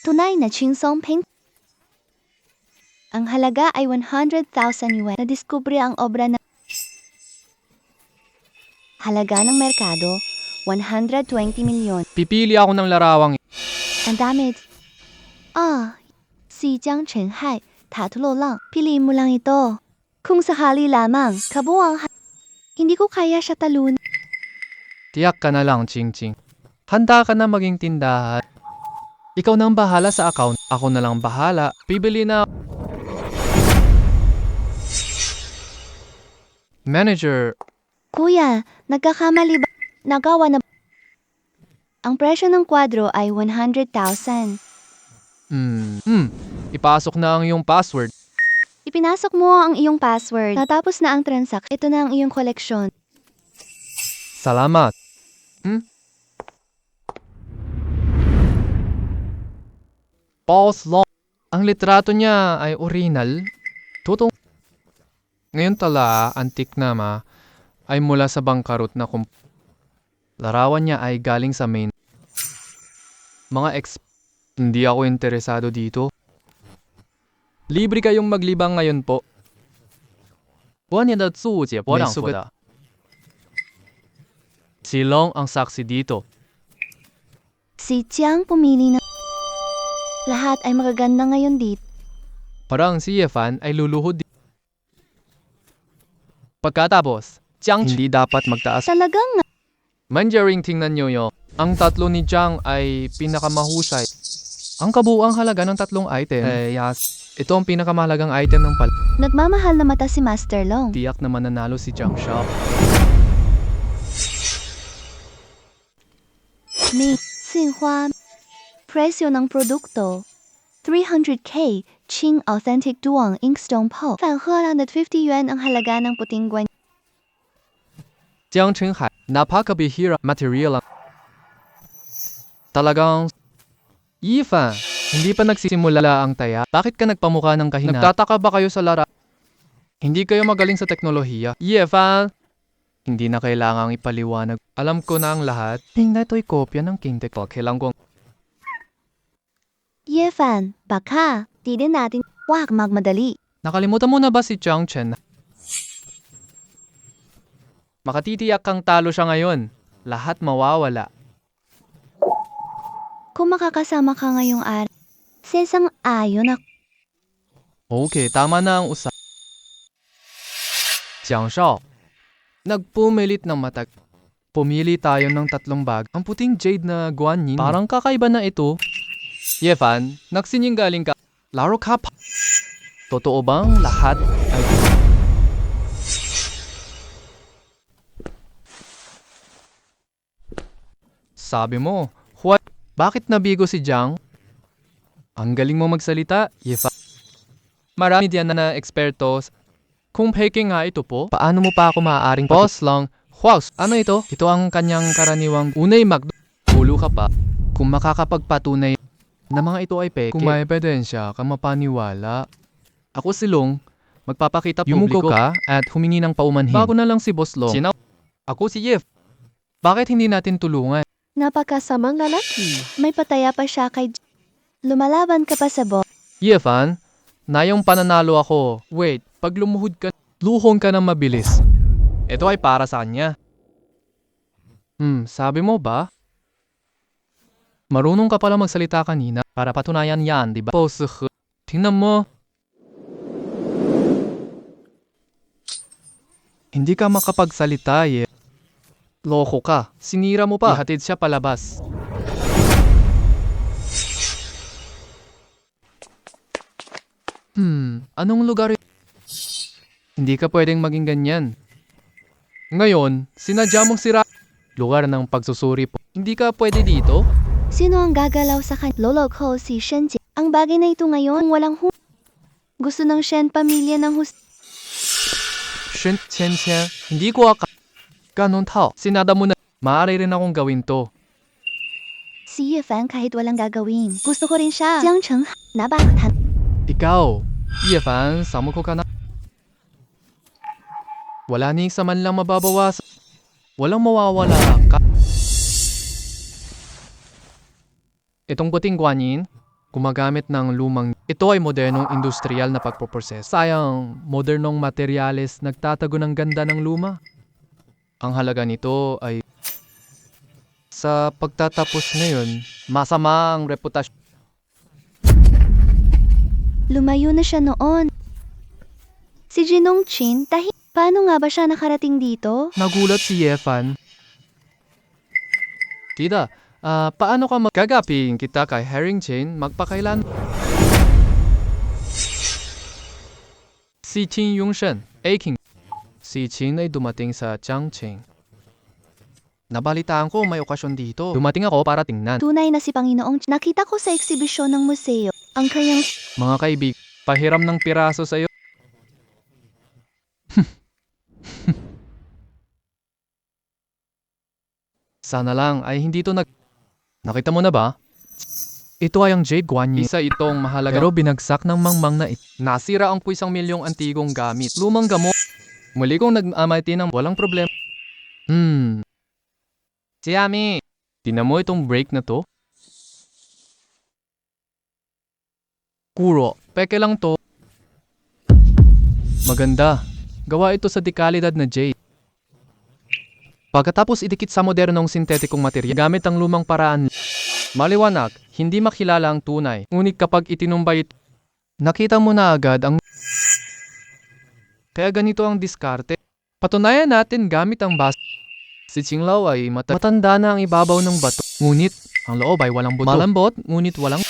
Tunay na Chingsong Peng. Ang halaga ay 100,000 yuan. Nadiskubre ang obra na halaga ng merkado, 120 milyon. Pipili ako ng larawang. Ang dami. Si Jiangcheng Tatulo lang. Piliin mo lang ito. Kung sakali lamang, kabuang hindi ko kaya siya talunan. Tiyak ka na lang, Ching Ching. Handa ka na maging tindahan. Ikaw na ang bahala sa account. Ako na lang bahala. Bibili na. Manager. Kuya, nagkakamali ba? Nagawa na. Ang presyo ng kwadro ay 100,000. Ipasok na ang iyong password. Ipinasok mo ang iyong password. Natapos na ang transact. Ito na ang iyong koleksyon. Salamat. Paul's Long. Ang litrato niya ay original. Totoo. Ngayon tala, antik na ay mula sa bangkarot na larawan niya ay galing sa main. Hindi ako interesado dito. Libre kayong maglibang ngayon po. 我念的注解波没 浪 sugat. 符的， Si Long ang saksi dito. Si Jiang pumili na. Lahat ay magaganda ngayon dito. Parang si Yefan ay luluhod. Pagkatapos, Jiang Hindi dapat magtaas. Talagang nga. Manjaring tingnan nyo yo. Ang tatlo ni Jiang ay pinakamahusay. Ang kabuuang halaga ng tatlong item. Ito ang pinakamahalagang item ng Nagmamahal na mata si Master Long. Tiyak na mananalo si Jiang Shao. Ni Xinhua. Presyo ng produkto. 300k, Qing Authentic Duang Inkstone Po. 150 yuan ang halaga ng puting guwan. Jiang Chenhai, napakabihira material ang talagang Yifan, hindi pa nagsisimula ang taya. Bakit ka nagpamukha ng kahina? Nagtataka ba kayo sa Hindi kayo magaling sa teknolohiya. Yifan, hindi na kailangang ipaliwanag. Alam ko na ang lahat. Tingnan ito'y kopya ng King Tektok. Kailang kong Ye Fan, baka, di din natin, wag magmadali. nakalimutan mo na ba si Jiang Chen? Makatitiyak kang talo siya ngayon. Lahat mawawala. Kung makakasama ka ngayong araw, sesang ayon ako. Okay, tama na ang usap. Jiang Shao, nagpumilit ng matag. Pumili tayo ng tatlong bag. Ang puting jade na guanyin. Parang kakaiba na ito. Yefan, nagsininggaling ka. Laro ka pa. Totoo bang lahat ay... Sabi mo, what? Bakit nabigo si Jiang? Ang galing mo magsalita, Yefan. Marami diyan na ekspertos. Kung peking nga ito po, paano mo pa ako maaaring boss lang? Wow, ano ito? Ito ang kanyang karaniwang unay Ulo ka pa. Kung makakapagpatunay na mga ito ay peke, kung may ebidensya ka mapaniwala. Ako si Long, magpapakita publiko. Yumuko ka at humingi ng paumanhin. Bago na lang si Boss Long. Sino? Ako si Yef. Bakit hindi natin tulungan? Napakasamang lalaki. May pataya pa siya kay Lumalaban ka pa sa Yefan, na yung pananalo ako. Wait, pag lumuhod ka, luhon ka ng mabilis. Ito ay para sa kanya. Sabi mo ba? Marunong ka pala magsalita kanina para patunayan yan, di ba? Tingnan mo. Hindi ka makapagsalita, eh. Loko ka. Sinira mo pa. Ihatid siya palabas. Anong lugar yun? Hindi ka pwedeng maging ganyan. Ngayon, sinadya mong sira. Lugar ng pagsusuri po. Hindi ka pwede dito? Sino ang gagalaw sa lolo ko si Shenji. Ang bagay na ito ngayon walang Gusto ng Shen pamilya ng Chen, hindi ko Ganon tao. Sinada mo na. Maaari rin akong gawin to. Si Yefan kahit walang gagawin. Gusto ko rin siya. Jiang Cheng, nabaktan. Ikaw, Yefan, samo ko ka na. Wala ni isa man lang mababawas. Walang mawawala ka. Itong puting guanyin, gumagamit ng lumang... Ito ay modernong industrial na pagpoproses. Sayang, modernong materyales nagtatago ng ganda ng luma. Ang halaga nito ay... Sa pagtatapos ngayon, masama ang reputasyon. Lumayo na siya noon. Si Jinong Chin, paano nga ba siya nakarating dito? Nagulat si Yefan. Tida, paano ka magkagaping kita kay Herring Chain magpakailan? Si Qin Yongshen, King. Si Qin ay dumating sa Changcheng. Nabalitaan ko may okasyon dito. Dumating ako para tingnan. Tunay na si Panginoong nakita ko sa eksibisyon ng museo. Ang kanyang Mga kaibig, pahiram ng piraso sa'yo. Sana lang ay hindi to Nakita mo na ba? Ito ay ang Jade Guanyin. Isa itong mahalaga. Pero binagsak ng mangmang na ito. Nasira ang 1,000,000 antigong gamit. Lumang gamot. Muli kong nag-amati ng walang problema. Siami, tinan mo itong break na to? Kuro, peke lang to. Maganda. Gawa ito sa dekalidad na jade. Pagkatapos idikit sa modernong sintetikong material gamit ang lumang paraan. Maliwanag, hindi makilala ang tunay. Ngunit kapag itinumbay ito, nakita mo na agad ang... Kaya ganito ang diskarte. Patunayan natin gamit ang bas. Si Qinglao ay matanda na ang ibabaw ng bato. Ngunit, ang loob ay walang buto. Malambot, ngunit walang...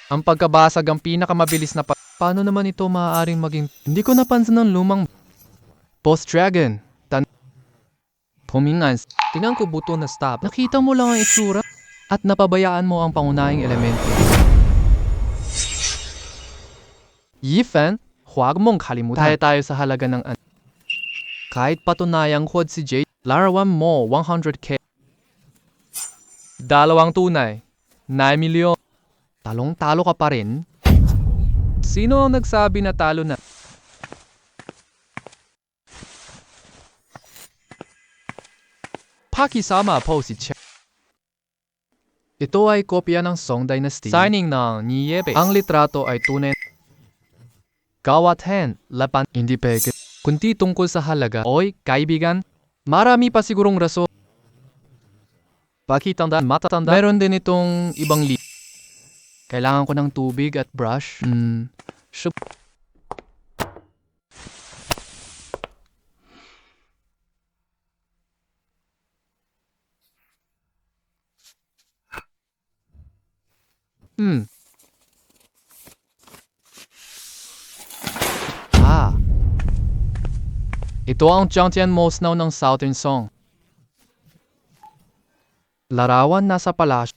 Ang pagkabasag ang pinakamabilis na Paano naman ito maaaring maging... Hindi ko napansin ng lumang... Post-Dragon. Pumingan. Tingnan ko buto na stop. Nakita mo lang ang itsura at napabayaan mo ang pangunahing elemento. Yifan, huwag mong kalimutan. Tayo sa halaga ng kahit patunayang hod si Jade, larawan mo 100k. Dalawang tunay, 9 milyon. Talong-talo ka pa rin? Sino ang nagsabi na talo na? Pakisama po si Chen. Ito ay kopya ng Song Dynasty. Signing ng Niyebe. Ang litrato ay tunay. Gawaten, lapan, hindi peke. Kundi tungkol sa halaga. Oy, kaibigan, marami pa sigurong raso. Pakitanda, matatanda. Meron din itong ibang Kailangan ko ng tubig at brush. Shup. Ito ang Jiangtian Most Now ng Southern Song. Larawan nasa palasyo.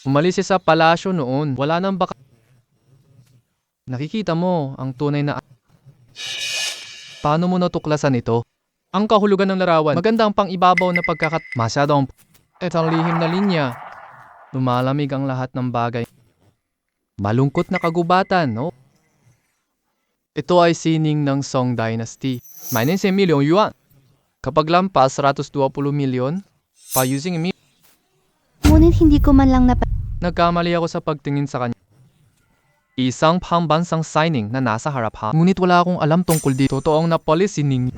Umalis siya sa palasyo noon. Wala nang baka... Nakikita mo ang tunay na... Paano mo natuklasan ito? Ang kahulugan ng larawan. Maganda ang pang-ibabaw na Masyadong... Etang lihim na linya. Lumalamig ang lahat ng bagay. Malungkot na kagubatan, no? Ito ay sining ng Song Dynasty. Minus 1 million yuan. Kapag lampas 120 milyon, pa using me. Ngunit hindi ko man lang Nagkamali ako sa pagtingin sa kanya. Isang pambansang signing na nasa harapan. Ngunit wala akong alam tungkol dito. Totoong na policy ninyo.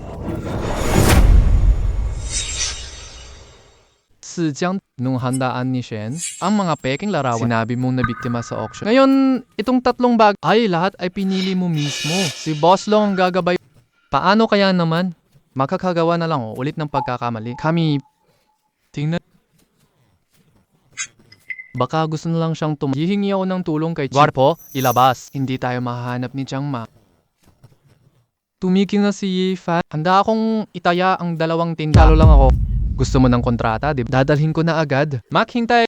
Sijiang nung handaan ni Shen, ang mga peking larawan. Sinabi mong nabiktima sa auction. Ngayon, itong tatlong bag ay lahat ay pinili mo mismo. Si Boss Long ang gagabay. Paano kaya naman? Makakagawa na lang ulit ng pagkakamali. Kami, tingnan. Baka gusto na lang siyang Hihingi ako ng tulong kay Chip. Guarpo, ilabas. Hindi tayo mahahanap ni Jiang Ma. Tumiking na si Yifan. Handa akong itaya ang 2 tinda. Talo lang ako. Gusto mo ng kontrata, di ba? Dadalhin ko na agad. Maghintay.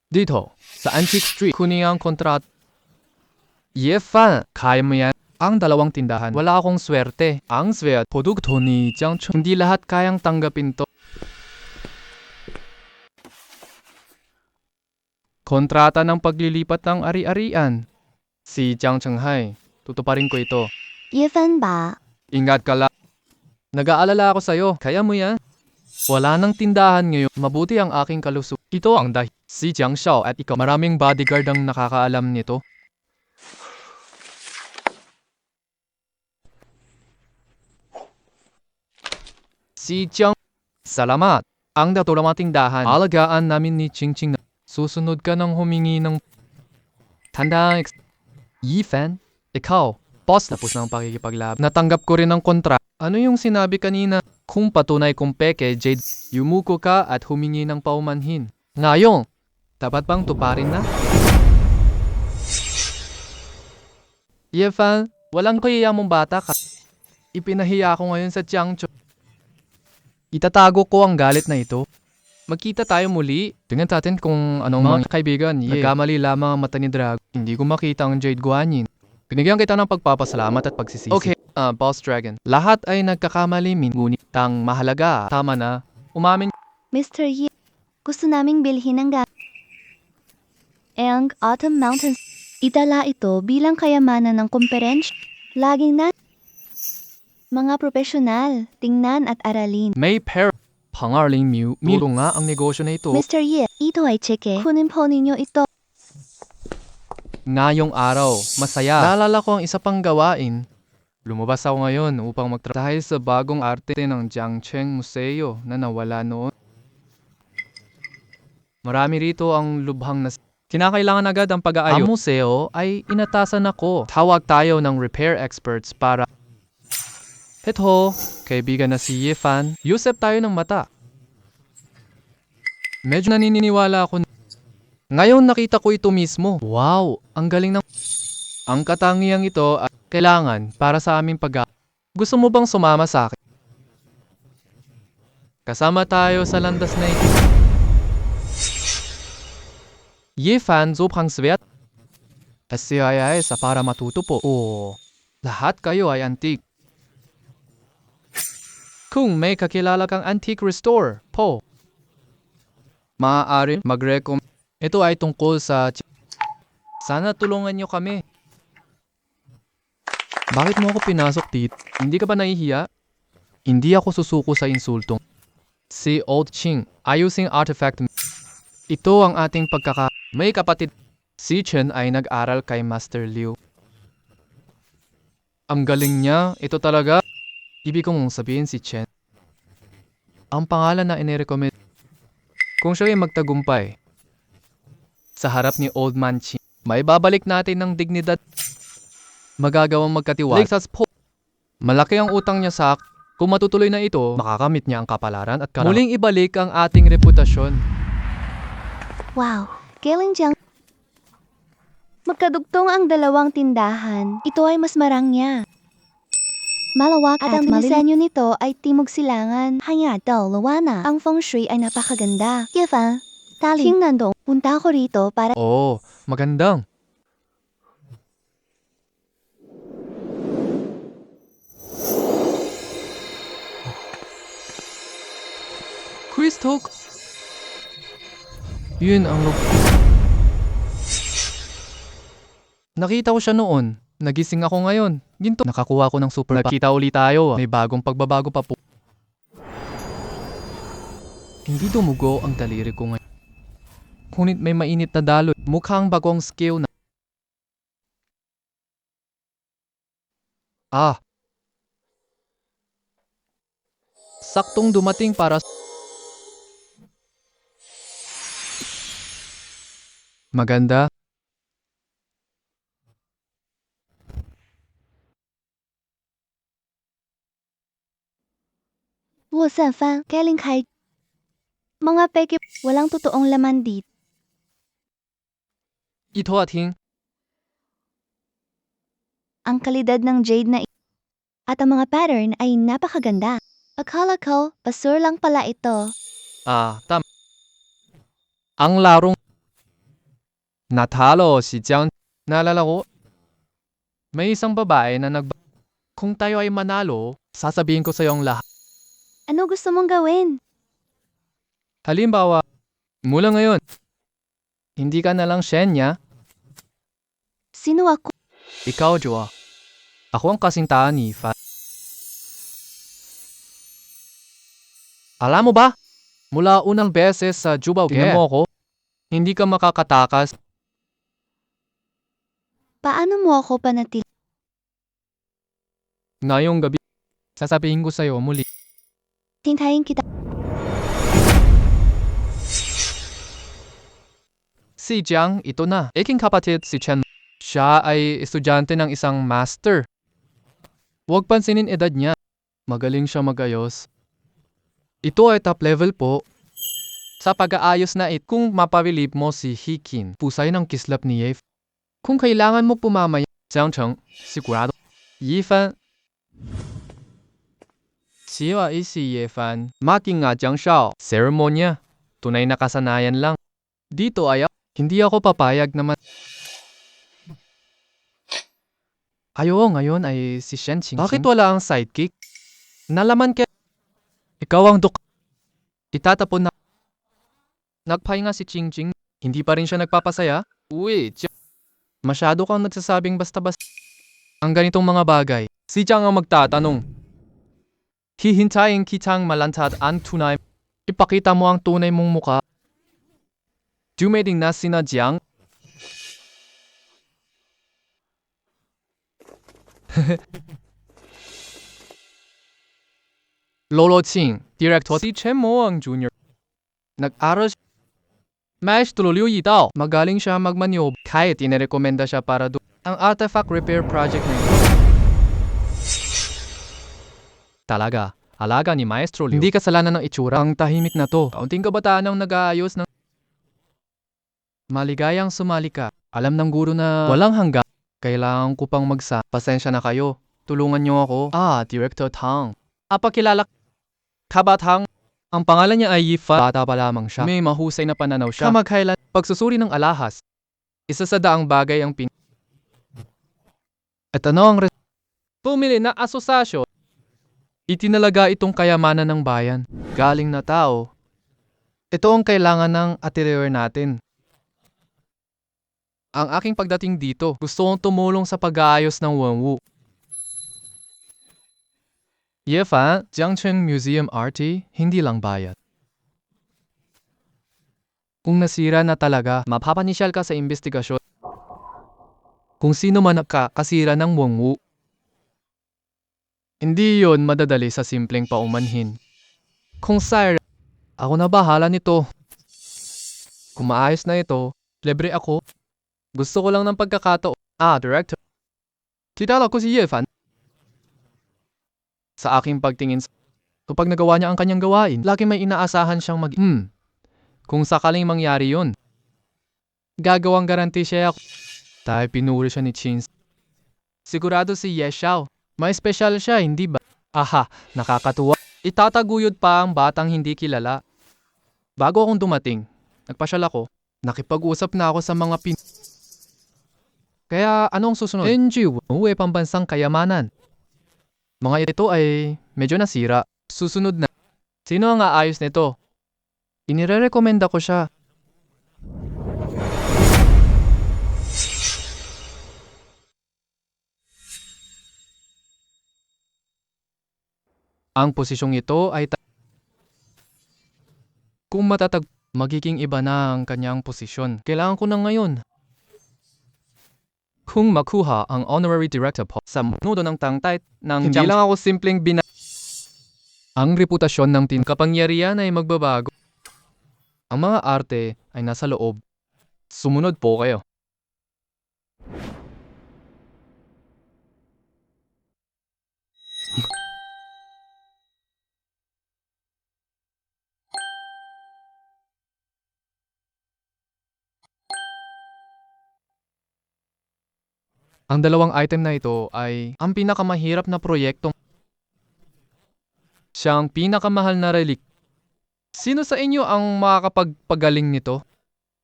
Dito, sa Antique Street. Kunin ang kontrata. Yifan, kaya mo yan. Ang 2 tindahan. Wala akong swerte. Ang swerte. Produkto ni Jiang Cheng. Hindi lahat kayang tanggapin to. Kontrata ng paglilipat ng ari-arian. Si Jiang Chenghai. Tutuparin ko ito. Yifan ba? Ingat ka lang. Nag-aalala ako sa'yo. Kaya mo yan. Wala nang tindahan ngayon. Mabuti ang aking kalusuk. Ito ang dahil. Si Jiang Xiao at ikaw. Maraming bodyguard ang nakakaalam nito. Si Jiang. Salamat. Ang natulang tindahan. Alagaan namin ni Qingqing. Susunod ka nang humingi ng... Tandaan. Yifan, ikaw. Boss, tapos na ang pakikipaglab. Natanggap ko rin ang kontra. Ano yung sinabi kanina? Kung patunay kong peke, Jade, yumuko ka at humingi ng paumanhin. Ngayon, dapat bang tuparin na? Yifan, walang kahiya mong bata ka. Ipinahiya ako ngayon sa Jiangcho. Itatago ko ang galit na ito. Magkita tayo muli. Tingnan natin kung anong mga kaibigan. Nagkamali lamang ang mata ni Dragon. Hindi ko makita ang Jade Guanyin. Binigyan kita ng pagpapasalamat at pagsisisi. Okay, Boss Dragon. Lahat ay nagkakamali, ngunit ang mahalaga. Tama na. Umamin. Mr. Yi, gusto naming bilhin ng ang Autumn Mountains. Itala ito bilang kayamanan ng komperensya. Laging na mga profesional, tingnan at aralin. May per pangarling miro nga ang negosyo na ito. Mr. Ye, ito ay cheque. Kunin po ninyo ito. Ngayong araw, masaya. Naalala ko ang isa pang gawain. Lumabas ako ngayon upang dahil sa bagong arte ng Jiangcheng Museo na nawala noon. Marami rito ang lubhang kinakailangan agad ang pag-aayos. Ang museo ay inatasan ako. Tawag tayo ng repair experts para Ito, kaibigan na si Yefan. Yusep tayo ng mata. Medyo naniniwala ako. Ngayon nakita ko ito mismo. Wow, ang galing ng ang katangiang ito at kailangan para sa aming Gusto mo bang sumama sa akin? Kasama tayo sa landas na ito. Yefan sobrang swert. SCII sa para matuto po. Oo, lahat kayo ay antique. Kung may kakilala kang antique restore po, maaari mag-recommend. Ito ay tungkol sa sana tulungan niyo kami. Bakit mo ako pinasok dito? Hindi ka ba nahihiya? Hindi ako susuko sa insultong. Si Old Ching, ayusing artifact. Ito ang ating May kapatid. Si Chen ay nag-aral kay Master Liu. Ang galing niya. Ito talaga. Ibig kong sabihin si Chen. Ang pangalan na inirecommend. Kung siya ay magtagumpay sa harap ni Old Man Ching, may babalik natin ng dignidad. Magagawang magkatiwala. Malaki ang utang niya sa akin. Kung matutuloy na ito, makakamit niya ang kapalaran at muling ibalik ang ating reputasyon. Wow, galing diyang. Magkadugtong ang dalawang tindahan. Ito ay mas marangya. Malawak at ang dinisenyo nito ay timog silangan. Hanya daw lawana. Ang feng shui ay napakaganda. Yefan, taling nandong. Punta ako rito para Oo, magandang. Crystal. Yun ang Nakita ko siya noon. Nagising ako ngayon. Ginto. Nakakuha ko ng super. Nakita ulit tayo. May bagong pagbabago pa po. Hindi dumugo ang daliri ko ngayon. Ngunit may mainit na daloy. Mukhang bagong skill na. Saktong dumating para maganda. 卧散翻 galing kay mga peke walang totoong laman dito. Ito at hing. Ang kalidad ng jade na at ang mga pattern ay napakaganda. Akala ko, basur lang pala ito. Tam. Ang larong natalo si Jiang. Naalala ko, may isang babae na kung tayo ay manalo, sasabihin ko sa iyo ang lahat. Ano gusto mong gawin? Halimbawa, mula ngayon, hindi ka na lang Shenya, Sino ako? ikaw Joa. Ako ang kasintahan ni Fa. Alam mo ba? Mula unang beses sa Jubao, tingnan mo ako, hindi ka makakatakas. Paano mo ako panatili? Ngayong gabi, sasabihin ko sa iyo muli. Hintayin kita. Si Jiang, ito na. Aking kapatid si Chen. Siya ay estudyante ng isang master. Huwag pansinin edad niya. Magaling siya magayos. Ito ay top level po. Sa pag-aayos na kung mapabilib mo si Hikin, pusay ng kislap ni Yef. Kung kailangan mo pumamaya, Jiang Cheng, sigurado. Yifan. Siwa si Yefan. Making nga Jiang Shao. Seremonya. Tunay na kasanayan lang. Dito ay hindi ako papayag naman. Ngayon ay si Shen Qingqing. Bakit wala ang sidekick? Nalaman ikaw ang itatapon na. Nagpahinga si Qingqing. Hindi pa rin siya nagpapasaya. Uy, Masyado kang nagsasabing basta-basta. Ang ganitong mga bagay, si Jiang ang magtatanong. Hihintayin kitang malantad ang tunay. Ipakita mo ang tunay mong muka. Dumating na sina Jiang. Lolo Ching, Director si Chen Moang Jr. Nag-aral siya. Maestro Liu Yidao, magaling siya magmanyob. Kahit inirekomenda siya para doon. Ang artifact repair project na ito. Talaga, alaga ni Maestro Liu. Hindi kasalanan ng itsura. Ang tahimik na to. Kaunting kabataan ang nag-aayos ng... Maligayang sumali ka. Alam ng guro na walang hanggan. Kailangan ko pang magsa. Pasensya na kayo. Tulungan niyo ako. Director Tang. Apakilala Kabatang. Ang pangalan niya ay Yifa. Bata pa lamang siya. May mahusay na pananaw siya. Kamaghailan, pagsusuri ng alahas. Isa sa daang bagay ang At ano ang Pumili na asosasyon. Itinalaga itong kayamanan ng bayan. Galing na tao. Ito ang kailangan ng atelier natin. Ang aking pagdating dito, gusto kong tumulong sa pag-aayos ng Wenwu. Yefa, Jiangchen Museum RT, hindi lang bayad. Kung nasira na talaga, mapapanisyal ka sa investigasyon. Kung sino man nakakasira ng Wenwu. Hindi yon madadali sa simpleng paumanhin. Kung sire, ako na bahala nito. Kung maayos na ito, libre ako. Gusto ko lang ng pagkakataon. Director. Kilala ko si Yefan. Sa aking pagtingin, kapag nagawa niya ang kanyang gawain, lagi may inaasahan siyang Kung sakaling mangyari yun, gagawang garanti siya ako. Dahil pinuri siya ni Chins. Sigurado si Ye Xiao. May special siya, hindi ba? Nakakatuwa. Itataguyod pa ang batang hindi kilala. Bago akong dumating, nagpasyal ako. Nakipag-usap na ako sa mga Kaya anong susunod? Uwe pambansang kayamanan. Mga ito ay medyo nasira. Susunod na. Sino ang aayos nito? Inirerekomenda ko siya. Ang posisyong ito ay kung matatag, magiging iba na ang kanyang posisyon. Kailangan ko na ngayon. Kung makuha ang honorary director po sa nudo ng tangtay ng hindi lang ako simpleng ang reputasyon ng kapangyarihan ay magbabago. Ang mga arte ay nasa loob. Sumunod po kayo. Ang dalawang item na ito ay ang pinakamahirap na proyektong siyang pinakamahal na relik. Sino sa inyo ang makakapagpagaling nito?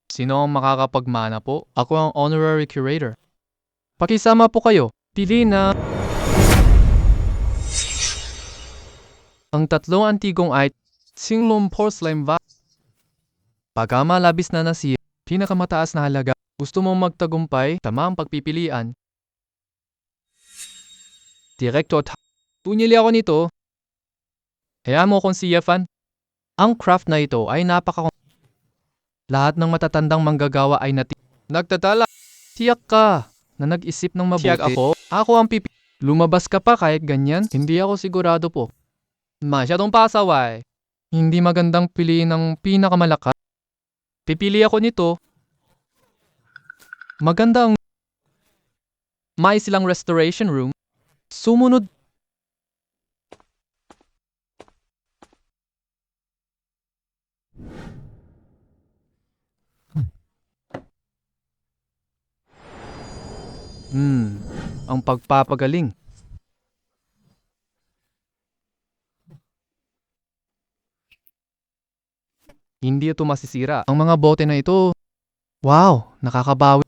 Sino ang makakapagmana po? Ako ang honorary curator. Pakisama po kayo. Pili na ang tatlong antigong item. Singlong porcelain vase. Pagkama labis na nasira, pinakamataas na halaga. Gusto mong magtagumpay, tama ang pagpipilian. Director Punili ako nito. Hayaan mo kung si Yefan. Ang craft na ito ay lahat ng matatandang manggagawa ay nagtatala. Tiyak ka na nag-isip ng mabuti. Tiyak ako? Ako ang Lumabas ka pa kahit ganyan? Hindi ako sigurado po. Masyadong pasaway. Hindi magandang piliin ng pinakamalakas. Pipili ako nito. Maganda ang may silang restoration room. Sumunod. Ang pagpapagaling. Hindi ito masisira. Ang mga bote na ito, wow, nakakabawi.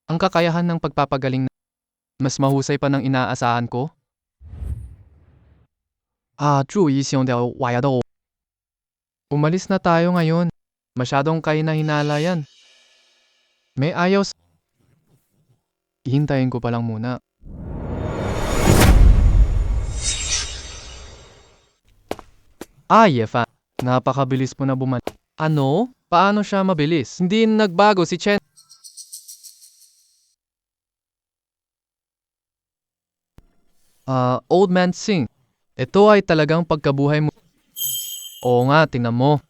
Ang kakayahan ng pagpapagaling mas mahusay pa ng inaasahan ko. 注意使用掉瓦牙豆. Umalis na tayo ngayon. Masyadong kayo na hinala yan. May ayaw sa... Hihintayin ko pa lang muna. Yefan. Napakabilis mo na Ano? Paano siya mabilis? Hindi nagbago si Chen. Old Man Sing. Ito ay talagang pagkabuhay mo. Oo nga, tingnan mo.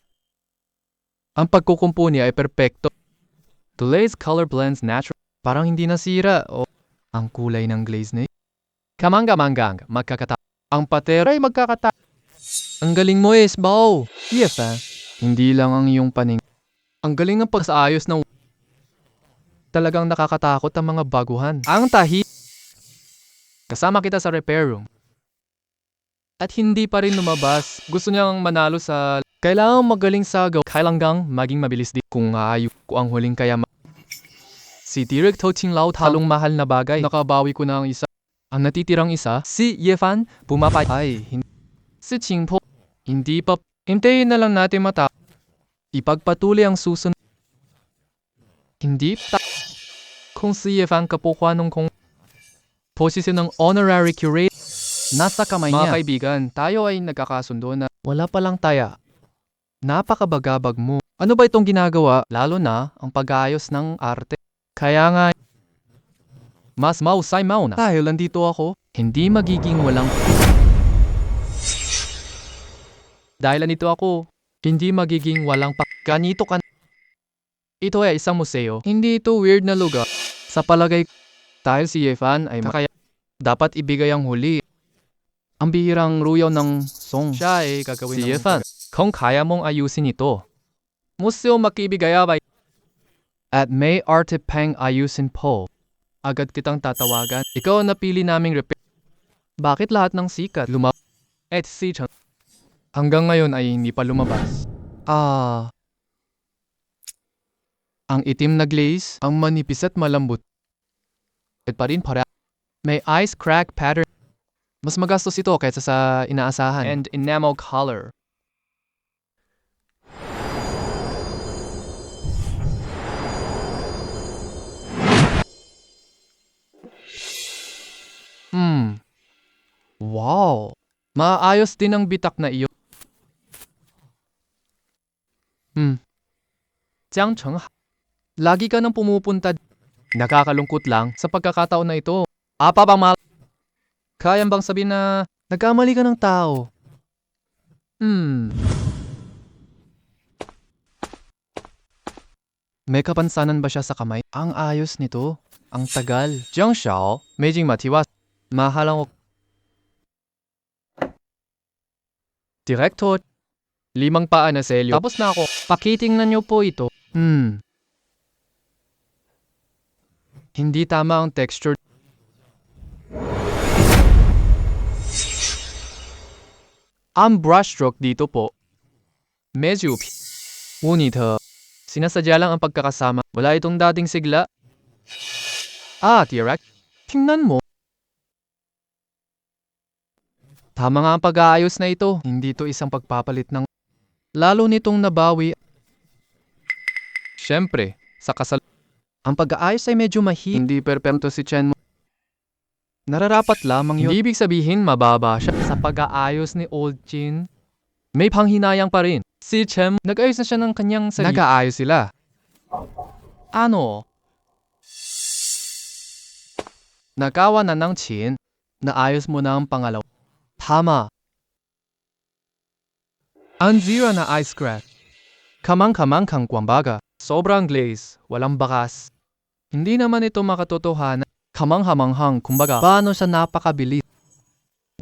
Ang pagkukumpo niya ay perpekto. Today's color blends natural. Parang hindi nasira. Ang kulay ng glaze niya. Kamangga-manggang, magkakata. Ang pater ay magkakata. Ang galing mo Bao. Yefan. Hindi lang ang iyong paning. Ang galing ng pagsaayos ng... Talagang nakakatakot ang mga baguhan. Ang tahi. Kasama kita sa repair room. At hindi pa rin lumabas. Gusto niyang manalo sa... Kailangang magaling sa kailangang maging mabilis din. Kung ayok ko ang huling kaya si Direk Toching Lao talong mahal na bagay. Nakabawi ko na ang isa. Ang natitirang isa, si Yefan, pumapay. Si Qingpo, hindi pa. Hintayin na lang natin mata. Ipagpatuloy ang susunod. Hindi pa. Kung si Yefan kapukuha nung kung posisyon ng honorary curate, nasa kamay niya. Mga kaibigan, tayo ay nagkakasundo na wala palang taya. Napakabagabag mo. Ano ba itong ginagawa? Lalo na ang pag-aayos ng arte. Kaya nga, mas mausay mauna. Dahil nandito ako, hindi magiging walang... Dahil nandito ako, hindi magiging walang ganito ka. Ito ay isang museo. Hindi ito weird na lugar. Sa palagay, dahil si Yefan ay kaya dapat ibigay ang huli. Ang bihirang ruyaw ng song. Siya ay gagawin si Yefan. Kung kaya mong ayusin ito. Museo makibigaya ba? At may arte pang ayusin po. Agad kitang tatawagan. Ikaw ang napili naming repair. Bakit lahat ng sikat at si Chan hanggang ngayon ay hindi pa lumabas? Ang itim na glaze, ang manipis at malambot. At pa rin para may ice crack pattern. Mas magastos ito kaysa sa inaasahan. And enamel color. Wow! Maayos din ang bitak na iyo. Jiang Chengha. Lagi ka nang pumupunta. Nakakalungkot lang sa pagkakataon na ito. Apa bang mal... Kayang bang sabihin na nagkamali ka ng tao? May kapansanan ba siya sa kamay? Ang ayos nito. Ang tagal. Jiang Xiao, Meijing Matiwas. Mahalang Direktor, 5 paa na selyo. Tapos na ako. Pakitingnan niyo po ito. Hindi tama ang texture. Ang brushstroke dito po. Medyo ngunit sinasadya lang ang pagkakasama. Wala itong dating sigla. Direct. Tingnan mo. Tama nga ang pag-aayos na ito. Hindi ito isang pagpapalit ng... Lalo nitong nabawi. Siyempre, sa kasal... Ang pag-aayos ay medyo hindi perpekto si Chen mo. Nararapat lamang yun. Hindi ibig sabihin mababa siya. Sa pag-aayos ni Old Jin, may panghinayang pa rin. Si Chen, nag-ayos na siya ng kanyang sarili. Nag-aayos sila. Ano? Nagawa na ng Chin. Naayos mo na ang pangalawa. Tama. Ang zira na ice crack. Kamang-kamang kang kwambaga. Sobrang glaze. Walang bakas. Hindi naman ito makatotohanan. Kamang-hamanghang. Kumbaga, paano sa napakabilis?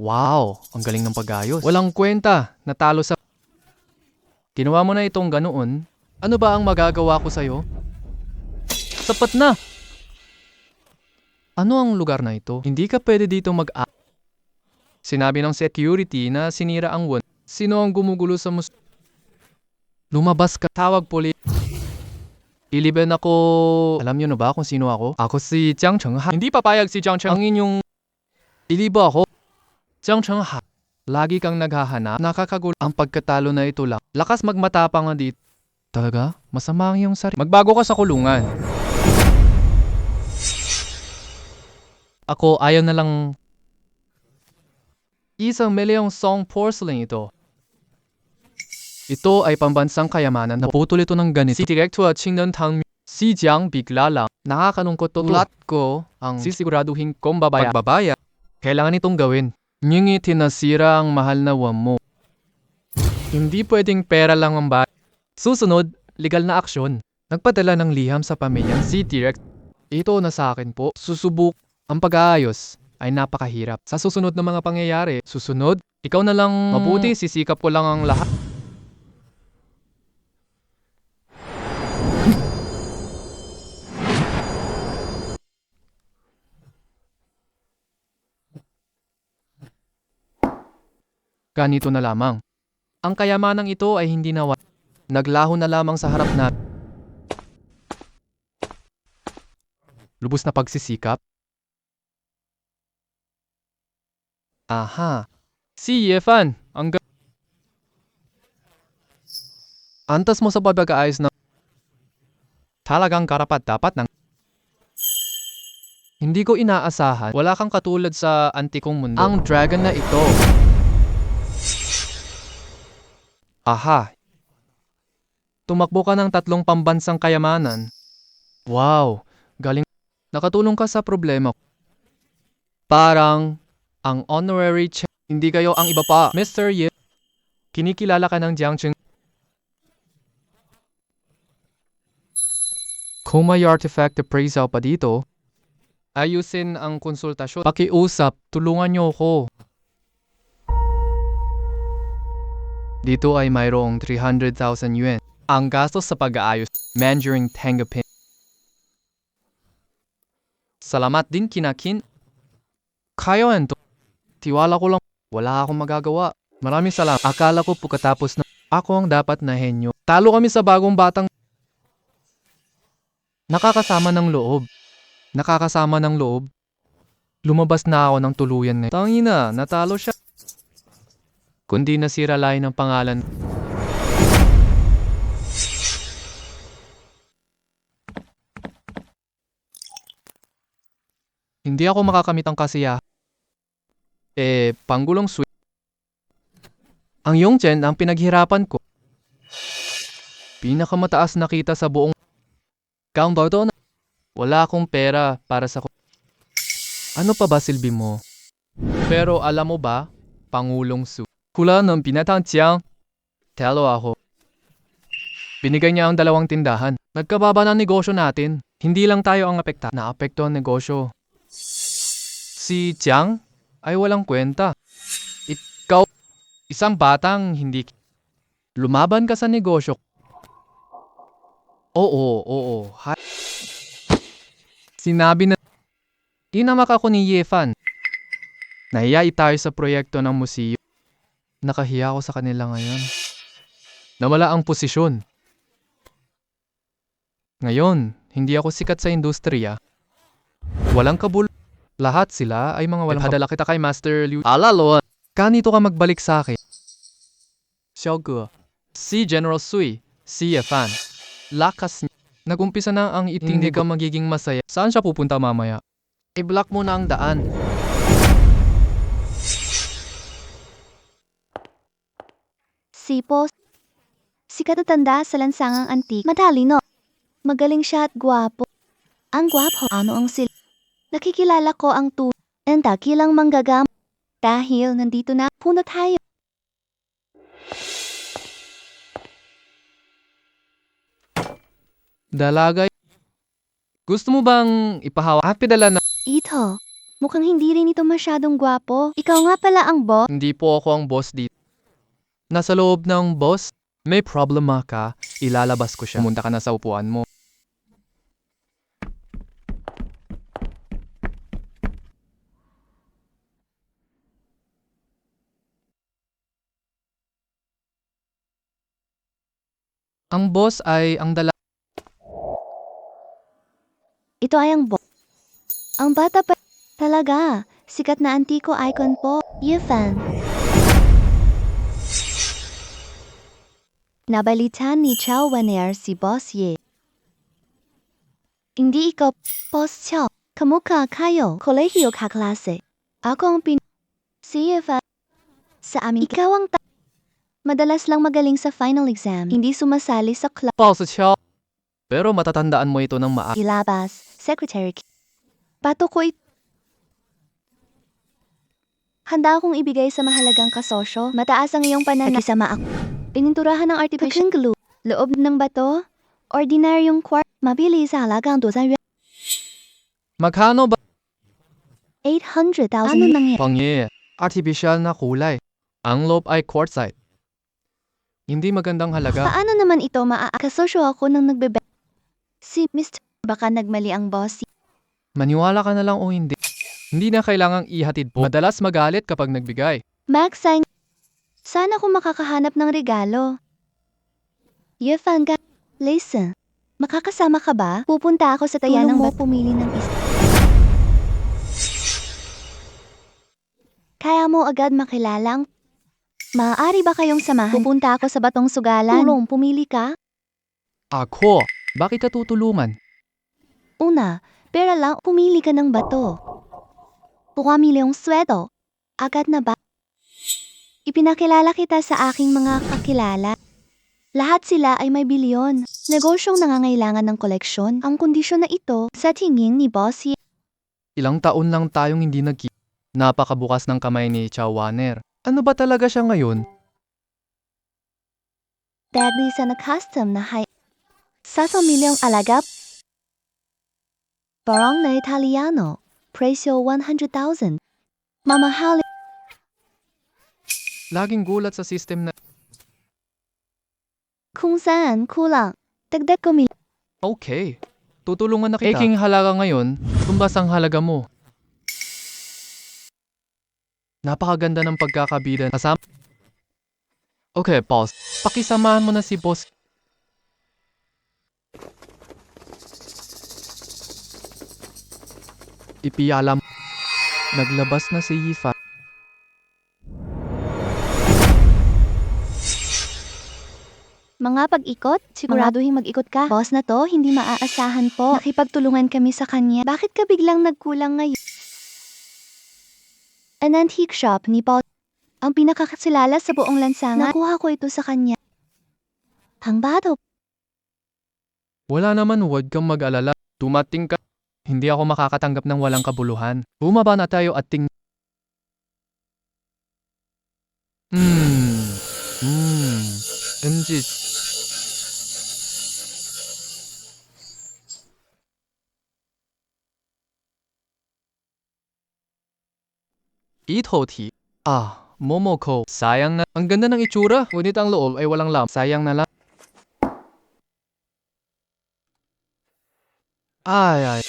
Wow, ang galing ng pag-ayos. Walang kwenta. Natalo sa... Ginawa mo na itong ganoon. Ano ba ang magagawa ko sa'yo? Sapat na! Ano ang lugar na ito? Hindi ka pwede dito Sinabi ng security na sinira ang won. Sino ang gumugulo sa Lumabas ka. Tawag puli. Iliban ako. Alam niyo na ba kung sino ako? Ako si Jiang Chengha. Hindi papayag si Jiang Chengha. Ang inyong... Iliba ako. Jiang Chengha. Lagi kang naghahanap. Nakakagulo. Ang pagkatalo na ito lang. Lakas magmatapang nga dito. Talaga? Masama ang iyong sarili. Magbago ka sa kulungan. Ako ayaw na lang. Isang milyong song porcelain ito. Ito ay pambansang kayamanan. Naputol ito ng ganito. Si Direktor Chingnan Tang si Jiang bigla lang. Nakakalungkot to. Ulat ko ang sisiguraduhin kong pagbabaya. Kailangan itong gawin. Ngunit tinasira ang mahal na wam mo. Hindi pwedeng pera lang ang bayad. Susunod, legal na aksyon. Nagpadala ng liham sa pamilyang si Direct. Ito na sa akin po. Susubok. Ang pag-aayos ay napakahirap. Sa susunod na mga pangyayari, susunod, ikaw na lang mabuti, sisikap ko lang ang lahat. Ganito na lamang. Ang kayamanang ito ay hindi nawa. Naglaho na lamang sa harap na. Lubos na pagsisikap. Aha. Si Yefan, antas mo sa pag-aayos ng talagang karapat-dapat ng hindi ko inaasahan. Wala kang katulad sa antikong mundo. Ang dragon na ito. Aha. Tumakbo ka ng 3 pambansang kayamanan. Wow, galing. Nakatulong ka sa problema. Parang ang honorary hindi kayo ang iba pa. Mr. Ye, kinikilala ka ng Jiang Cheng. Kung may artifact appraisal pa dito, ayusin ang konsultasyon. Pakiusap, tulungan niyo ako. Dito ay mayroong 300,000 yuan. Ang gastos sa pag-aayos, Mandarin tanggapin. Salamat din kinakin. Kayo ento. Tiwala ko lang. Wala akong magagawa. Maraming salamat. Akala ko pagkatapos na ako ang dapat na henyo. Talo kami sa bagong batang. Nakakasama ng loob. Nakakasama ng loob. Lumabas na ako ng tuluyan na. Tangina, natalo siya. Kundi nasira lain ng pangalan. Hindi ako makakamit ang kasiya. Panggulong sweet. Ang Yongchen ang pinaghirapan ko. Pinakamataas na kita sa buong countdown. Wala akong pera para sa ano pa ba silbi mo? Pero alam mo ba, Pangulong Su, hula ng pinatang Jiang, telo ako. Binigay niya ang 2 tindahan. Nagkababa ng negosyo natin. Hindi lang tayo ang naapekto ang negosyo. Si Jiang ay walang kwenta. Ikaw, isang batang hindi lumaban ka sa negosyo. Oo. Sinabi na inamak ako ni Yefan. Nahiya tayo sa proyekto ng museo. Nakahiya ako sa kanila ngayon. Nawala ang posisyon. Ngayon, hindi ako sikat sa industriya. Walang kabul. Lahat sila ay mga walang padala kita kay Master Liu. Alalo, kanito ka magbalik sa akin? Xiaoge, si General Sui, si Yefan. Lakas niya. Nagumpisa na ang iting hindi ka magiging masaya. Saan siya pupunta mamaya? I-block mo na ang daan. Si Boss. Sikat na tanda sa lansangang antik. Matalino. Magaling siya at gwapo. Ang gwapo. Ano ang sila? Nakikilala ko ang ang dakilang manggagam. Dahil nandito na, puno tayo. Dalagay. Gusto mo bang ipahawa? Pidala na. Ito, mukhang hindi rin ito masyadong gwapo. Ikaw nga pala ang boss. Hindi po ako ang boss dito. Nasa loob ng boss, may problema ka, ilalabas ko siya. Pumunta ka na sa upuan mo. Ang boss ay ang Ito ay ang boss. Ang bata pa talaga. Sikat na antiko icon po. Yefan. Nabalitan ni Chao Waner si Boss Ye. Hindi ikaw, Boss Chao. Kamukha kayo, kolehiyo kaklase. Ako ang CFA. Sa amin, ikaw ang madalas lang magaling sa final exam. Hindi sumasali sa club. 报是敲。Pero matatandaan mo ito ng Ilabas, secretary. Pato ko Handa akong ibigay sa mahalagang kasosyo. Mataas ang iyong pananakisama ako. Pininturahan ng artificial glue. Loob ng bato. Ordinaryong quartz. Mabili sa halagang 200 yuan. Magkano ba? 800,000. Ano nangyari? Pangye, artificial na kulay. Ang loob ay quartzite. Hindi magandang halaga. Paano naman ito kasosyo ako nang nagbebe? Si Mr. Baka nagmali ang boss. Maniwala ka na lang o hindi. Hindi na kailangang ihatid po. Madalas magalit kapag nagbigay. Max, sana ko makakahanap ng regalo. Yefan ka. Listen. Makakasama ka ba? Pupunta ako sa tayanang mo pumili ng isa. Kaya mo agad makilala ang... Maaari ba kayong samahan? Pupunta ako sa Batong Sugalan. Tulong, pumili ka? Ako? Bakit ka tutulungan? Una, pera lang, pumili ka ng bato. 2 milyong swedo. Agad na ba? Ipinakilala kita sa aking mga kakilala. Lahat sila ay may bilyon. Negosyong nangangailangan ng koleksyon. Ang kondisyon na ito, sa tingin ni Boss Ilang taon lang tayong hindi nagkita. Napakabukas ng kamay ni Chow Warner. Ano ba talaga siya ngayon? Dagli sa na-custom na sa milyong alagap. Barong na Italiano. Presyo 100,000. Mamahali. Laging gulat sa system na... Kung saan kulang. Dagdag ko Okay, tutulungan na kita. Eking halaga ngayon, tumbas ang halaga mo. Napakaganda ng pagkakabida. Kasama... Okay, boss. Pakisamahan mo na si boss. Ipialam. Naglabas na si Yifa. Mga pag-ikot, siguraduhin mag-ikot ka. Boss na to, hindi maaasahan po. Nakipagtulungan kami sa kanya. Bakit ka biglang nagkulang ngayon? An antique shop ni Boss. Ang pinakakilala sa buong lansangan. Nakuha ko ito sa kanya. Pangbato. Wala naman, huwag kang mag-alala. Tumating ka. Hindi ako makakatanggap ng walang kabuluhan. Bumaba na tayo at MG. Itoti. Momoko. Sayang na. Ang ganda ng itsura. Ngunit ang loob ay walang lam. Sayang na lang. Ay.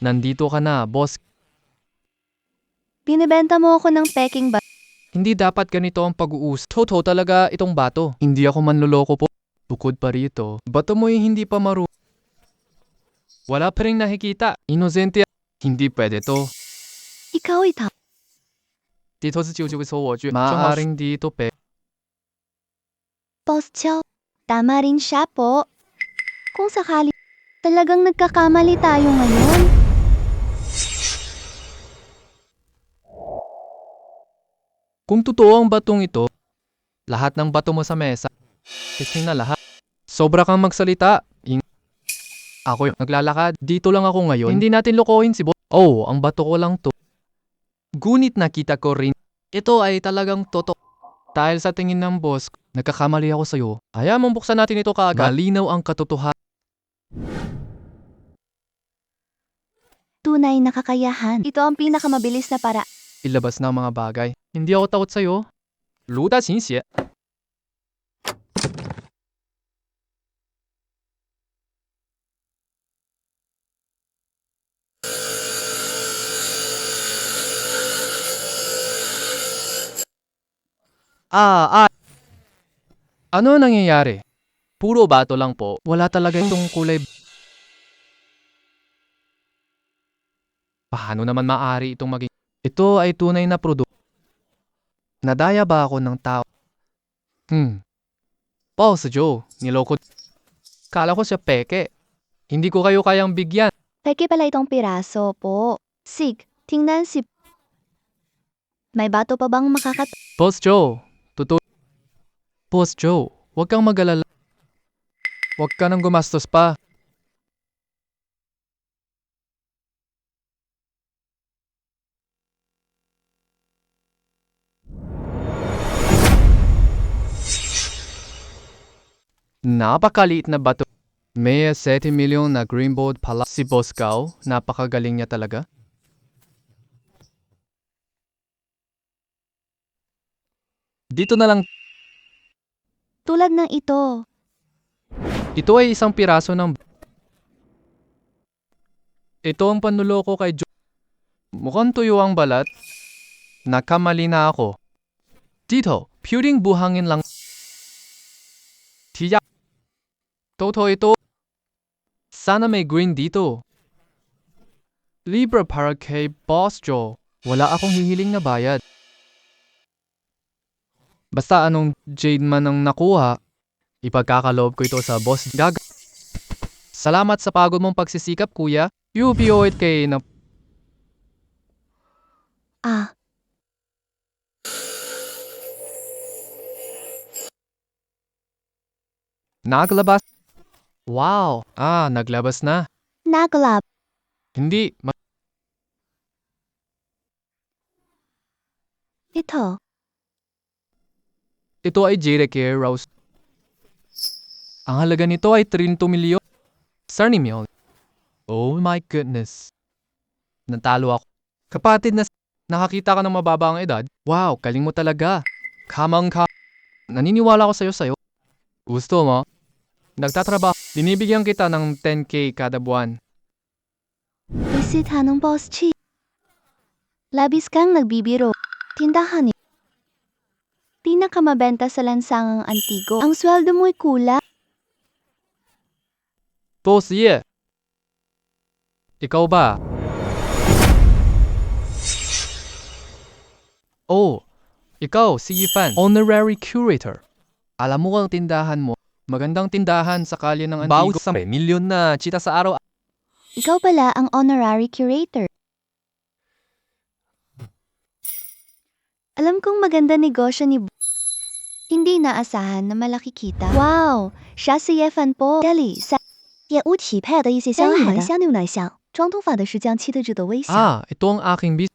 Nandito ka na, boss. Binibenta mo ako ng peking ba? Hindi dapat ganito ang pag-uus. Totoo talaga itong bato. Hindi ako manloloko po. Bukod pa rito, bato mo'y hindi pa wala pa rin nakikita. Inosente. Hindi pwede to. Ikaw ita. Dito sa maaaring dito pe. Boss Chow. Tama rin siya po. Kung sakali, talagang nagkakamali tayo ngayon. Kung totoo ang batong ito, lahat ng bato mo sa mesa, kasi na lahat. Sobra kang magsalita. Ako naglalakad. Dito lang ako ngayon. Hindi natin lokohin si boss. Oh, ang bato ko lang to. Gunit nakita ko rin. Ito ay talagang totoo. Dahil sa tingin ng boss, nagkakamali ako sa'yo. Hayaan mong buksan natin ito kaagad. Malinaw ang katotohanan. Tunay na kakayahan. Ito ang pinakamabilis na para. Ilabas na ang mga bagay. Hindi ako takot sa'yo. Luda sinsiya. Ano nangyayari? Puro bato lang po. Wala talaga itong kulay. Paano naman maaari itong maging... Ito ay tunay na produkto. Nadaya ba ako ng tao? Boss Joe, niloko. Kala ko siya peke. Hindi ko kayo kayang bigyan. Peke pala itong piraso po. Sig, tingnan si... May bato pa bang Boss Joe, totoo. Boss Joe, huwag kang mag-alala. Huwag ka nang gumastos pa. Napakaliit na bato. May 7 milyon na greenboard pala si Boss Gao. Napakagaling niya talaga. Dito na lang. tulad ng ito? Ito ay isang piraso ng... Ito ang panluloko kay Joe. Mukhang tuyo ang balat. Nakamali na ako. Dito, puring buhangin lang. Tiyak. Totoo ito. Sana may green dito. Libre para kay Boss Joe. Wala akong hihiling na bayad. Basta anong jade man ang nakuha, ipagkakaloob ko ito sa Boss Gag. Salamat sa pagod mong pagsisikap, kuya. UPO it kay na... Ah, Naglabas. Wow. Naglabas na. naglab. Hindi. Ito. Ito ay Jade Care Rose. Ang halaga nito ay 32 milyon. Sarni milyon. Oh my goodness. Natalo ako. Kapatid na nakakita ka ng mababa ang edad. Wow, galing mo talaga. Kamang ka. Naniniwala ako sa'yo. Gusto mo? Nagtatrabaho. Dinibigyan kita ng 10K kada buwan. Bisita ng Boss Chi. Labis kang nagbibiro. Tindahan ni. Di na ka mabenta sa lansangang antigo. Ang sweldo mo'y kulang. Boss Ye. Ikaw ba? Oh, ikaw, si Yifan. Honorary Curator. Alam mo ang tindahan mo. Magandang tindahan sa kalye ng Antigo. Bawat sa milyon na chita sa araw. Ikaw pala ang honorary curator. Alam kong maganda negosyo ni Hindi naasahan na malaki kita. Wow! Siya si Yefan po. Dali sa 业务体配的一些香海香牛奶香，装头发的是将妻的质的微笑。 Ito ang aking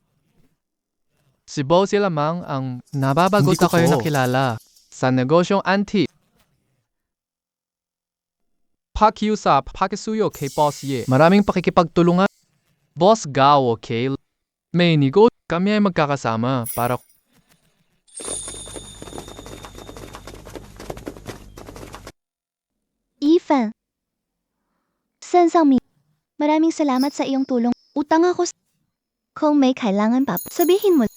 Si Boss Ye lamang ang nababagot Hindi ko kayo po. nakilala sa negosyong antique. Pakiusap, pakisuyo kay Boss Ye. Maraming pakikipagtulungan. Boss Gao, okay? May negosyo. Kami ay magkakasama para... Yifan. Sansangmi. Maraming salamat sa iyong tulong. Utang ako sa... Kung may kailangan pa, sabihin mo.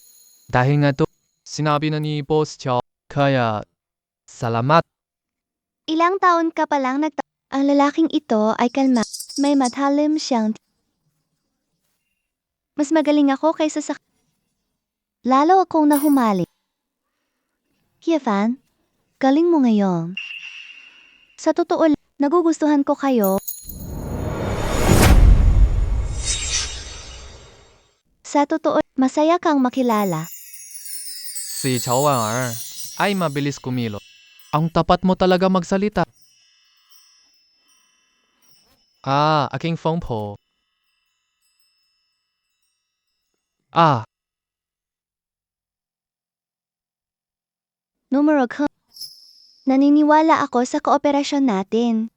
Dahil nga to, sinabi na ni Boss Chow. Kaya, salamat. Ilang taon ka pa lang Ang lalaking ito ay kalma. May matalim siyang... Mas magaling ako kaysa sa... Lalo akong nahumali. Yefan, galing mo ngayon. Sa totoo, nagugustuhan ko kayo. Sa totoo, masaya kang makilala. Si Chow Wang ay mabilis kumilo. Ang tapat mo talaga magsalita. Aking phone po. Numero ka. Naniniwala ako sa kooperasyon natin.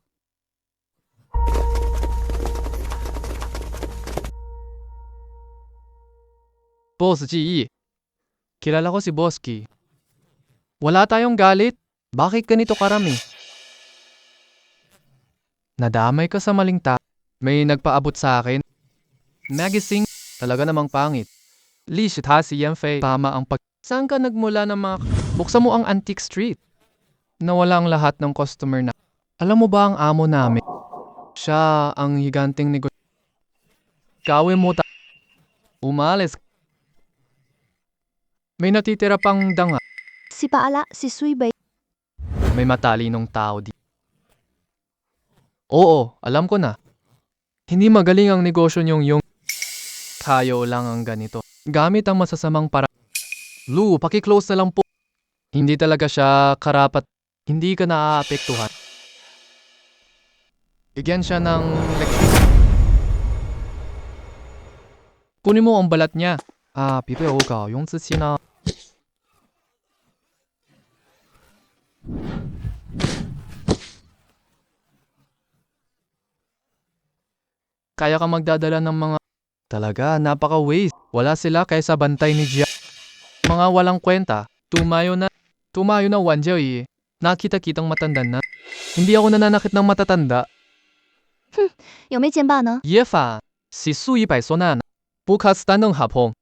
Boss Ji, kilala ko si Boss Ki. Wala tayong galit. Bakit ganito karami? Nadamay ka sa maling tao. May nagpaabot sa akin. Magazine, talaga namang pangit. Li Shita si Yanfei, tama ang pag... Saan ka nagmula ng mga... Buksan mo ang Antique Street. Nawala ang lahat ng customer na... Alam mo ba ang amo namin? Siya ang higanting negosyo. Gawin mo Umalis. May natitira pang danga. Si Paala, si Suibay. May matalinong tao di. Oo, alam ko na. Hindi magaling ang negosyo niyong yung tayo lang ang ganito. Gamit ang masasamang para. Lu, paki-close na lang po. Hindi talaga siya karapat. Hindi ka naaapektuhan. Bigyan siya ng leksyon. Kunin mo ang balat niya. Ah, 比对我搞用字期呢 Kaya ka magdadala ng mga. Talaga, napaka-waste. Wala sila kaysa bantay ni Jia. Mga walang kwenta. Tumayo na. Tumayo na Wanjiao. Nakita-kitang matanda na. Hindi ako nananakit ng matatanda. 有没见报呢？ Yefa, si Sui Paisona. Bukas tanong hapon.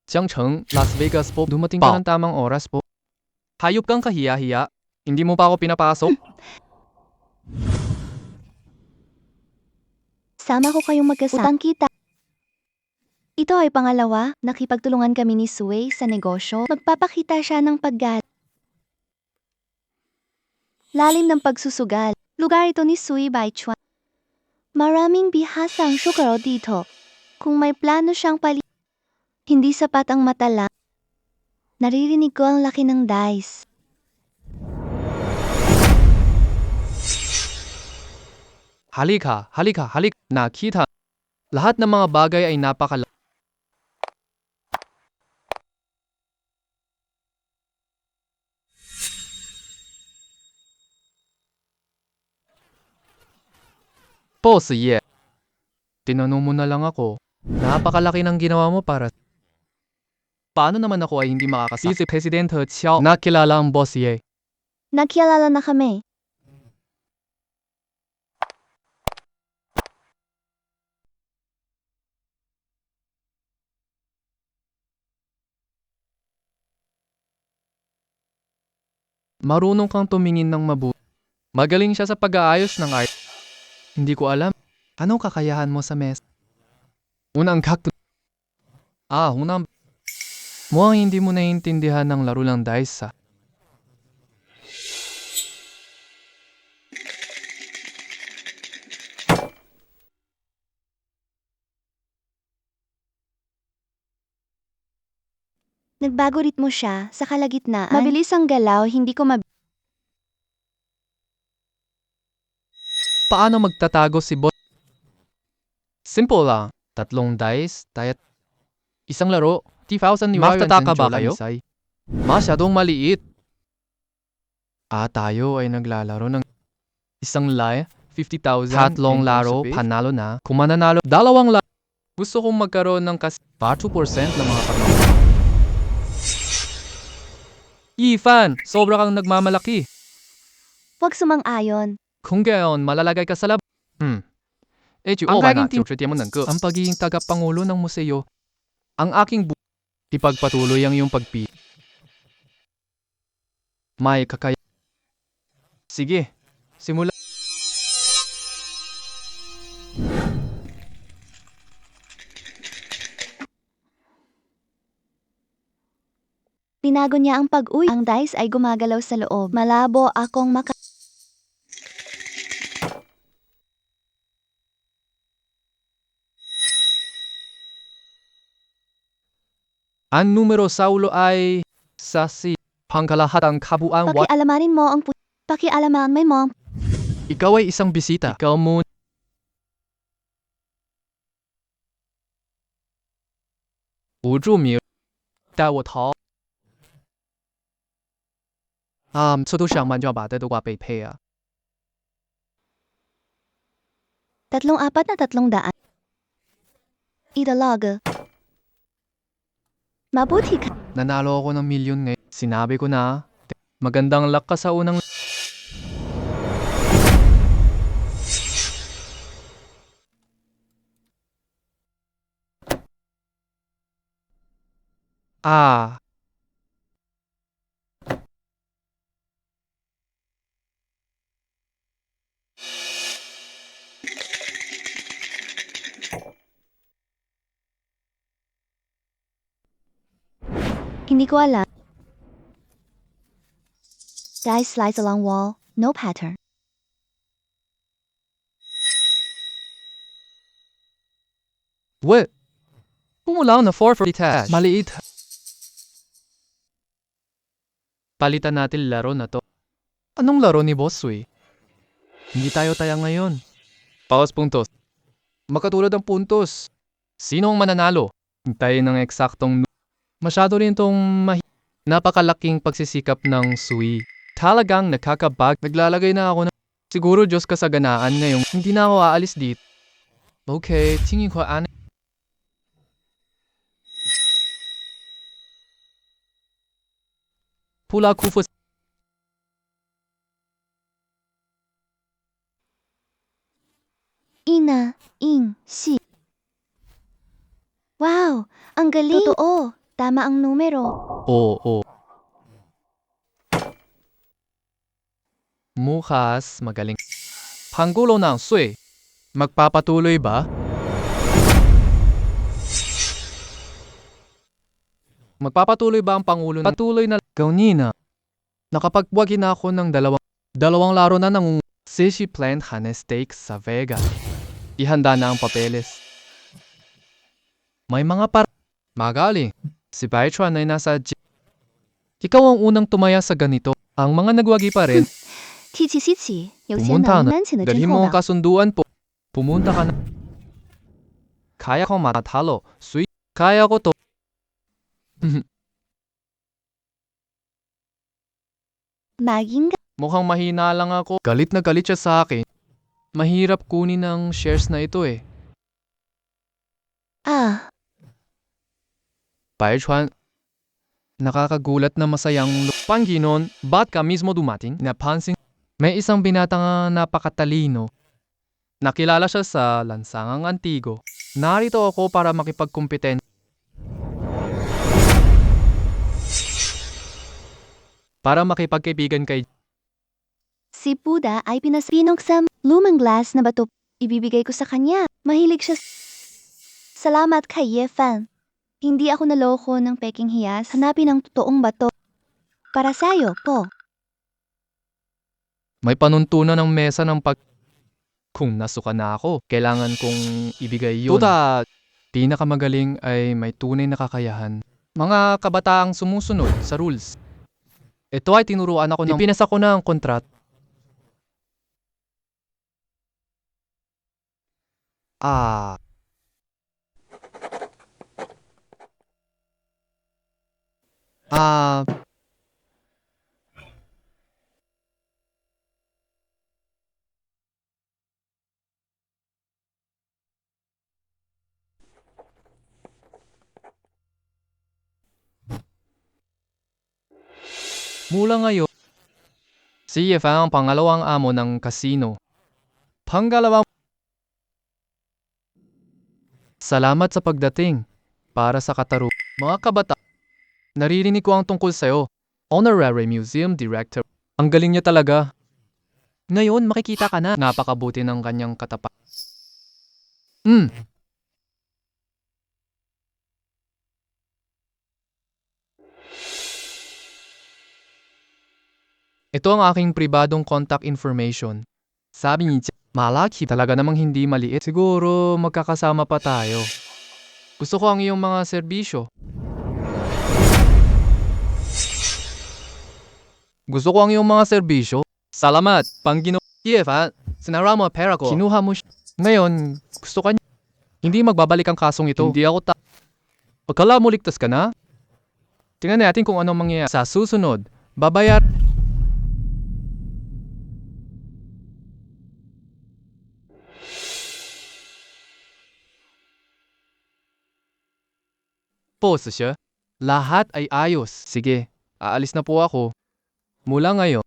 Jiangcheng, Las Vegas po. Dumating ka ng tamang oras po. Hayop kang kahiya-hiya. Hindi mo pa ako pinapasok? Sama ko kayong magkasama. Utang kita. Ito ay pangalawa, nakipagtulungan kami ni Sui sa negosyo. Magpapakita siya ng paggal. Lalim ng pagsusugal. Lugar ito ni Sui Baichuan. Maraming bihasang syukaro dito. Kung may plano siyang hindi sapat ang mata lang. Naririnig ko ang laki ng dice. Halika, halika, halika. Nakita. Lahat ng mga bagay ay napakala. Boss, yeah. Tinanong mo na lang ako. Napakalaki ng ginawa mo para. Paano naman ako ay hindi makakasama? Si Presidente Chiao. Nakilala ang Boss Ye. Nakilala na kami. Marunong kang tumingin ng mabuti. Magaling siya sa pag-aayos ng art. Hindi ko alam. Anong kakayahan mo sa mess? Unang kakto. Unang. Mukhang hindi mo naiintindihan ng laro ng dice, ha? Nagbago ritmo siya sa kalagitnaan. Mabilis ang galaw, hindi ko Paano magtatago si Boss? Simple lang. 3 dice, tayat. Isang laro, 2,000 yuan. Magtataka ba kayo? Masyadong maliit. Tayo ay naglalaro ng isang lay, 50,000. Tatlong laro, panalo na. Kung mananalo, 2 laro. Gusto kong magkaroon ng 2% ng mga panalo. Yifan, sobra kang nagmamalaki. Huwag sumang-ayon. Kung gayon, malalagay ka sa lab. Ang pagiging tagapangulo ng museo. Ang aking ipagpatuloy ang iyong pagpi. May kakaya. Sige, simula. Binago niya ang pag-uwi. Ang dice ay gumagalaw sa loob. Malabo akong Ang numero sa ulo ay sasi. Pangkalahatang kabuuan. Pakialamanin mo ang pakialamanin mo. Ikaw ay isang bisita. Ikaw mo. Ujumi. 带我逃。这都想完就要把这都挂被配啊。 3,400. Idalog. Mabuti ka. Nanalo ako ng milyon ngayon. Sinabi ko na, magandang luck ka sa unang. Hindi ko alam. Dice slides along wall, no pattern. What? Kumulang na 4 for detach. Maliit. Palitan natin laro na to. Anong laro ni Boss Sui? Hindi tayo taya ngayon. Pause puntos. Makatulad ang puntos. Sino ang mananalo? Hintayin ng eksaktong masyado rin itong napakalaking pagsisikap ng Sui. Talagang nakakabag. Naglalagay na ako ng siguro Diyos kasaganaan ngayong hindi na ako aalis dito. Okay, tingin ko ano. Pula Kufus. Ina, ing, si. Wow, ang galing. Totoo, tama ang numero. Oo. Mukhas magaling. Panggulo ng Sui. Magpapatuloy ba? Magpapatuloy ba ang Pangulo? Patuloy na kaunina. Nakapagwagi na ako ng dalawang laro na ng sushi plant hane steak sa Vega. Ihanda na ang papeles. May mga magaling. Si Baichuan ay nasa Ikaw ang unang tumaya sa ganito. Ang mga nagwagi pa rin. 提起稀奇，有些 Pumunta 能 na. 难请的 Dalhin 真 mo 厚 ang 道。 kasunduan po. Pumunta ka na. Kaya ko matatalo. Sweet. Kaya ko to. Maging Mukhang mahina lang ako. Galit na galit siya sa akin. Mahirap kunin ang shares na ito eh. ah, Baichuan. Nakakagulat na masayang Panginoon, ba't ka mismo dumating? Napansin, may isang binatang napakatalino. Nakilala siya sa lansangang antigo. Narito ako para makipagkumpeten. Para makipagkaibigan kay si Buddha ay pinuksan lumang glass na bato. Ibibigay ko sa kanya. Mahilig siya. Salamat kay Ye Fan. Hindi ako naloko ng peking hiyas. Hanapin ang totoong bato. Para sa'yo po. may panuntunan ng mesa ng Kung nasuka na ako, kailangan kong ibigay yun. Tuta, pinakamagaling ay may tunay na kakayahan. Mga kabataang sumusunod sa rules. Ito ay tinuruan ako ng ipinasa ko na ang kontrat. Ah. Mula ngayon, si Yefan ang pangalawang amo ng kasino. Pangalawang salamat sa pagdating para sa kataro. Mga kabata, naririnig ko ang tungkol sa'yo. Honorary Museum Director. Ang galing niya talaga. Ngayon, makikita ka na. Napakabuti ng kanyang katapat. Ito ang aking pribadong contact information. Sabi ni malaki talaga namang hindi maliit. Siguro magkakasama pa tayo. Gusto ko ang iyong mga serbisyo. Salamat, Panginoon. Yefan, sinara mo ang pera ko. Kinuha mo siya. Ngayon, gusto ka niya. Hindi magbabalik ang kasong ito. Hindi ako Akala mo ligtas ka na? Tingnan natin kung anong mangyayari. Sa susunod, babayar. Boss siya. Lahat ay ayos. Sige, aalis na po ako. Mula ngayon,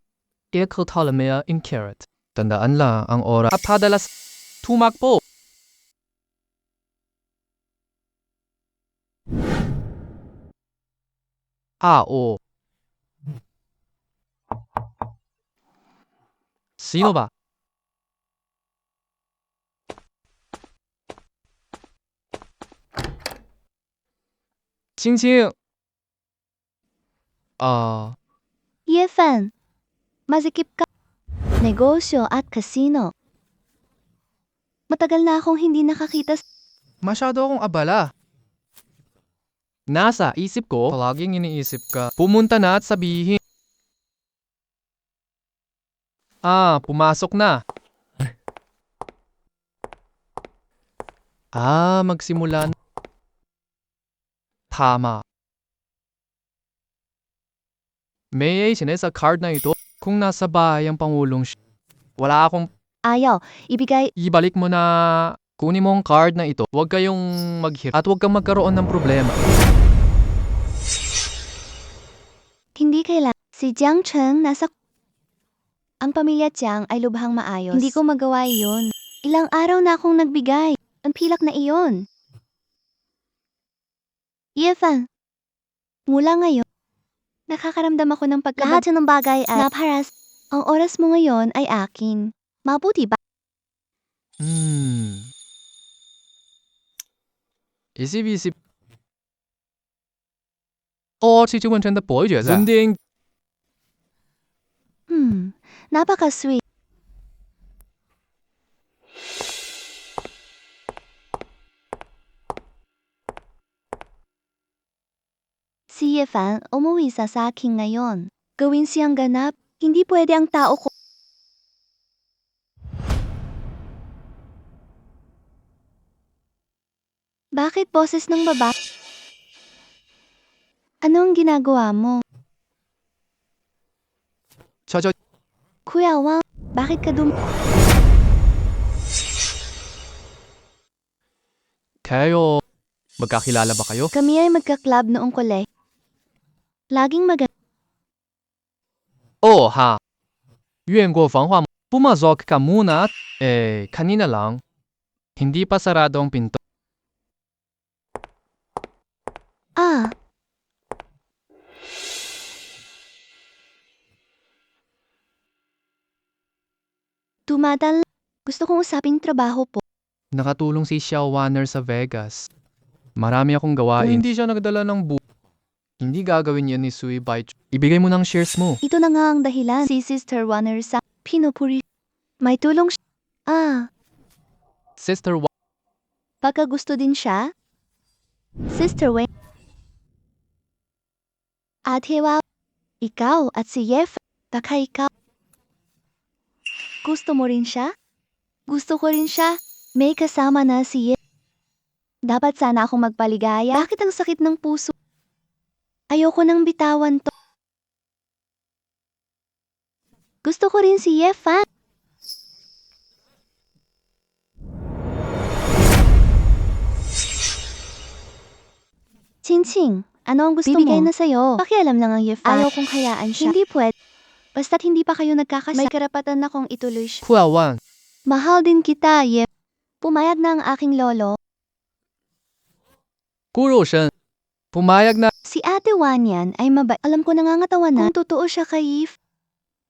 Talamea in carrot. Tandaan lang ang oras. Padalas tumakbo. Oo. Sino ba? 칭칭. Ye Fan, masikip ka. Negosyo at kasino. Matagal na akong hindi nakakita. Masyado akong abala. Nasa isip ko, palaging iniisip ka. Pumunta na at sabihin. Pumasok na. Magsimula na. Tama. May ay sa card na ito kung nasa bahay ang Pangulong siya. Wala akong Ayaw, ibigay. ibalik mo na kunin mo ang card na ito. Huwag kayong maghirap at huwag kang magkaroon ng problema. Hindi kailangan. Si Jiang Cheng nasa... Ang pamilya Jiang ay lubhang maayos. Hindi ko magawa iyon. Ilang araw na akong nagbigay. Ang pilak na iyon. Yefan, mula ngayon, nakakaramdam ako ng lahat ng bagay at naparas. Ang oras mo ngayon ay akin. Mabuti ba? Isip-isip. 这就问真的不会觉得。稳定。 Napaka-sweet. Si Yefan umuwi sa akin ngayon. Gawin siyang ganap. Hindi pwede ang tao ko. Bakit boses ng baba? Ano ang ginagawa mo? Kuya Wang, bakit ka Kayo, magkakilala ba kayo? Kami ay magka-club noong kole. Laging ha. 越过防化 Pumasok ka muna at kanina lang. Hindi pa sarado ang pinto. Tumatal. Gusto kong usaping trabaho po. Nakatulong si Xiao Wanner sa Vegas. Marami akong gawain. Hindi siya nagdala ng Hindi gagawin yan ni Sui Bai. Ibigay mo ng shares mo. Ito na nga ang dahilan. Si Sister Warner sa pinupuri. May tulong siya. Sister Baka gusto din siya? Sister Wen. Ate Wow. Ikaw at si Yef. Baka ikaw. Gusto mo rin siya? Gusto ko rin siya. May kasama na si Yef. Dapat sana akong magpaligaya. Bakit ang sakit ng puso? Ayoko nang bitawan to. Gusto ko rin si Yefan. Ching-ching, ano ang gusto Bibigay mo? Na sa'yo. Pakialam lang ang Yefan. Ayaw kong hayaan siya. Hindi pwede. Basta't hindi pa kayo nagkakasal. May karapatan na kong ituloy siya. Kuawan. Mahal din kita, Yef. Pumayag na ang aking lolo. Kuroshen. Pumayag na. Si Ate Wanyan ay Alam ko nangangatawan na. Kung totoo siya kay Yef,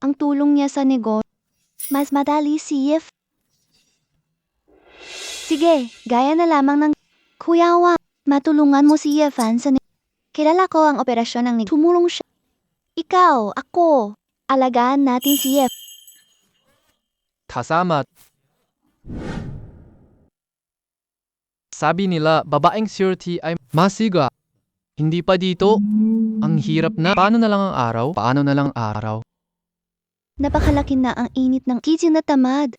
ang tulong niya sa negosyo, mas madali si Yef. Sige, gaya na lamang ng Kuya Wa, matulungan mo si Yefan sa Kilala ko ang operasyon ng tumulong siya. Ikaw, ako, alagaan natin si Yef. Kasama. Sabi nila, babaeng surety ay masiga. Hindi pa dito. Ang hirap na. Paano na lang ang araw? Paano na lang araw? Napakalaki na ang init ng kitchen na tamad.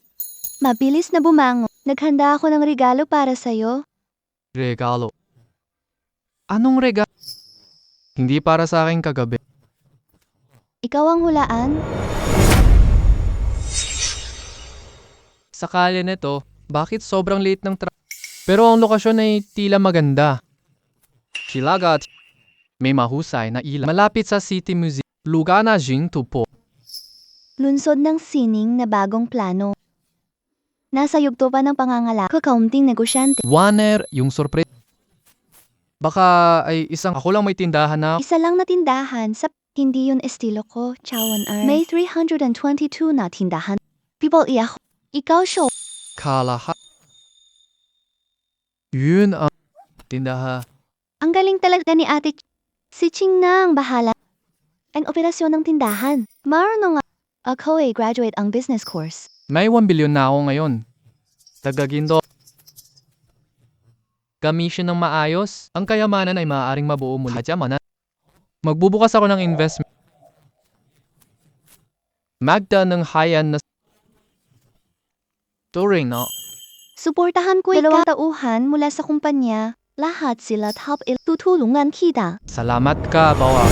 Mabilis na bumangon. Naghanda ako ng regalo para sa'yo. Regalo. Anong regalo? Hindi para sa akin kagabi. Ikaw ang hulaan. Sa kalye nito, bakit sobrang late ng Pero ang lokasyon ay tila maganda. Shilagat. May mahusay na ilaw. Malapit sa City Museum. Lugana Jingtupo. Lunsod ng sining na bagong plano. Nasa yugto pa ng pangangalak. Kakaunting negosyante. Wanner, yung sorpresa. Baka ay ako lang may tindahan na. Isa lang na tindahan sa hindi yun estilo ko, Chawan Er. May 322 na tindahan. People iyak. Ikaw show. Kalaha. Yun ang tindahan. Ang galing talaga ni Ate Si Ching na ang bahala. Ang operasyon ng tindahan. Marunong nga. Ako ay graduate ang business course. May 1 billion na ako ngayon. Tagagindo. gamitin ng maayos, ang kayamanan ay maaaring mabuo muli. Hadyamanan. Magbubukas ako ng investment. Magda ng hayan na Turing na. Suportahan ko ikaw. 2 tauhan mula sa kumpanya. Lahat sila top tutulungan kita. Salamat ka, bawa.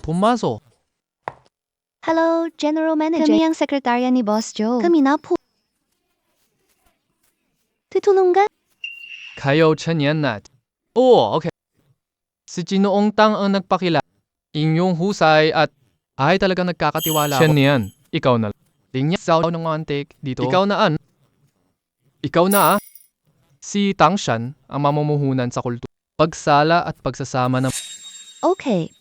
Pumasok. Hello, General Manager. Kami ang sekretarya ni Boss Joe. Kami na po. Tutulungan. Kayo chanyan na. Oo, okay. Si Ginoong Tang ang nagpakilala. Inyong husay at ay talagang nagkakatiwala ako. Yan, ikaw na. Linya sa ng antik dito. Ikaw na an. Ikaw na ah. Si Tang Shan ang mamumuhunan sa kultura. Pagsala at pagsasama ng Okay.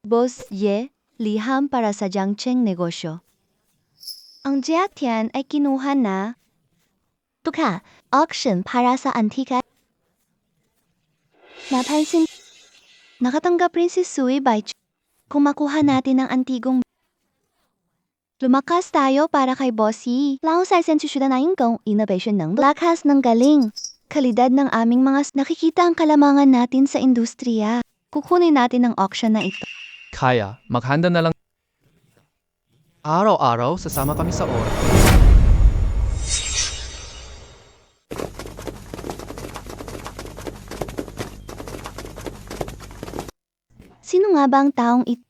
Boss Ye, liham para sa Jiangcheng negosyo. Ang Jiatian ay kinuha na Tuka, auction para sa antika. Napansin, nakatanggap rin si Sui Bai. Kung makuha natin ang antigong lumakas tayo para kay Bossy. Lao sa sensusyon na ingkong innovation ng lakas ng galing. Kalidad ng aming mga nakikita ang kalamangan natin sa industriya. Kukunin natin ang auction na ito. kaya. Maghanda na lang. Araw-araw sasama kami sa oras. Sino nga ba ang taong ito?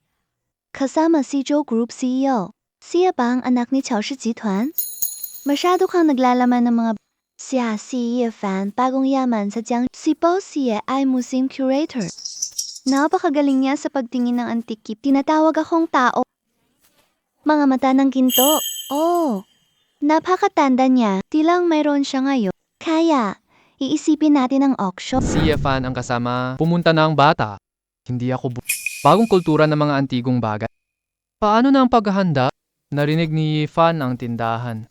Kasama si Joe Group CEO. Siya ba ang anak ni Chao Shi集团? Masyado kang naglalaman ng mga siya si Ye Fan, bagong yaman sa Jiang. Si Boss Ye ay museum curator. Napakagaling niya sa pagtingin ng antikip. Tinatawag akong tao. Mga mata ng ginto. Oh, napakatanda niya. Tilang mayroon siya ngayon. Kaya, iisipin natin ang auction. Si Fan ang kasama. Pumunta na ang bata. Hindi ako bagong kultura ng mga antigong bagay. Paano na ang paghahanda? Narinig ni Fan ang tindahan.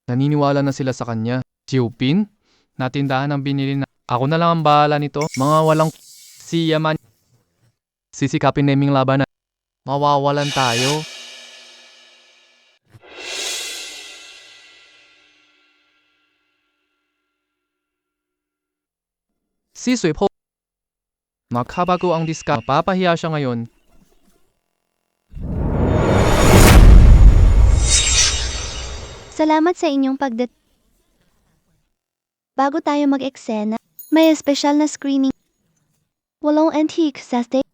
Naniniwala na sila sa kanya. Jiupin? Natindahan ang binili na. Ako na lang ang bahala nito. Mga walang si Yaman. Sisikapin naming labanan. Mawawalan tayo. Si Sui Po. Makabago ang diska. Mapapahiya siya ngayon. Salamat sa inyong pagdat. Bago tayo mag-eksena, may espesyal na screening. 8 antique sa stage.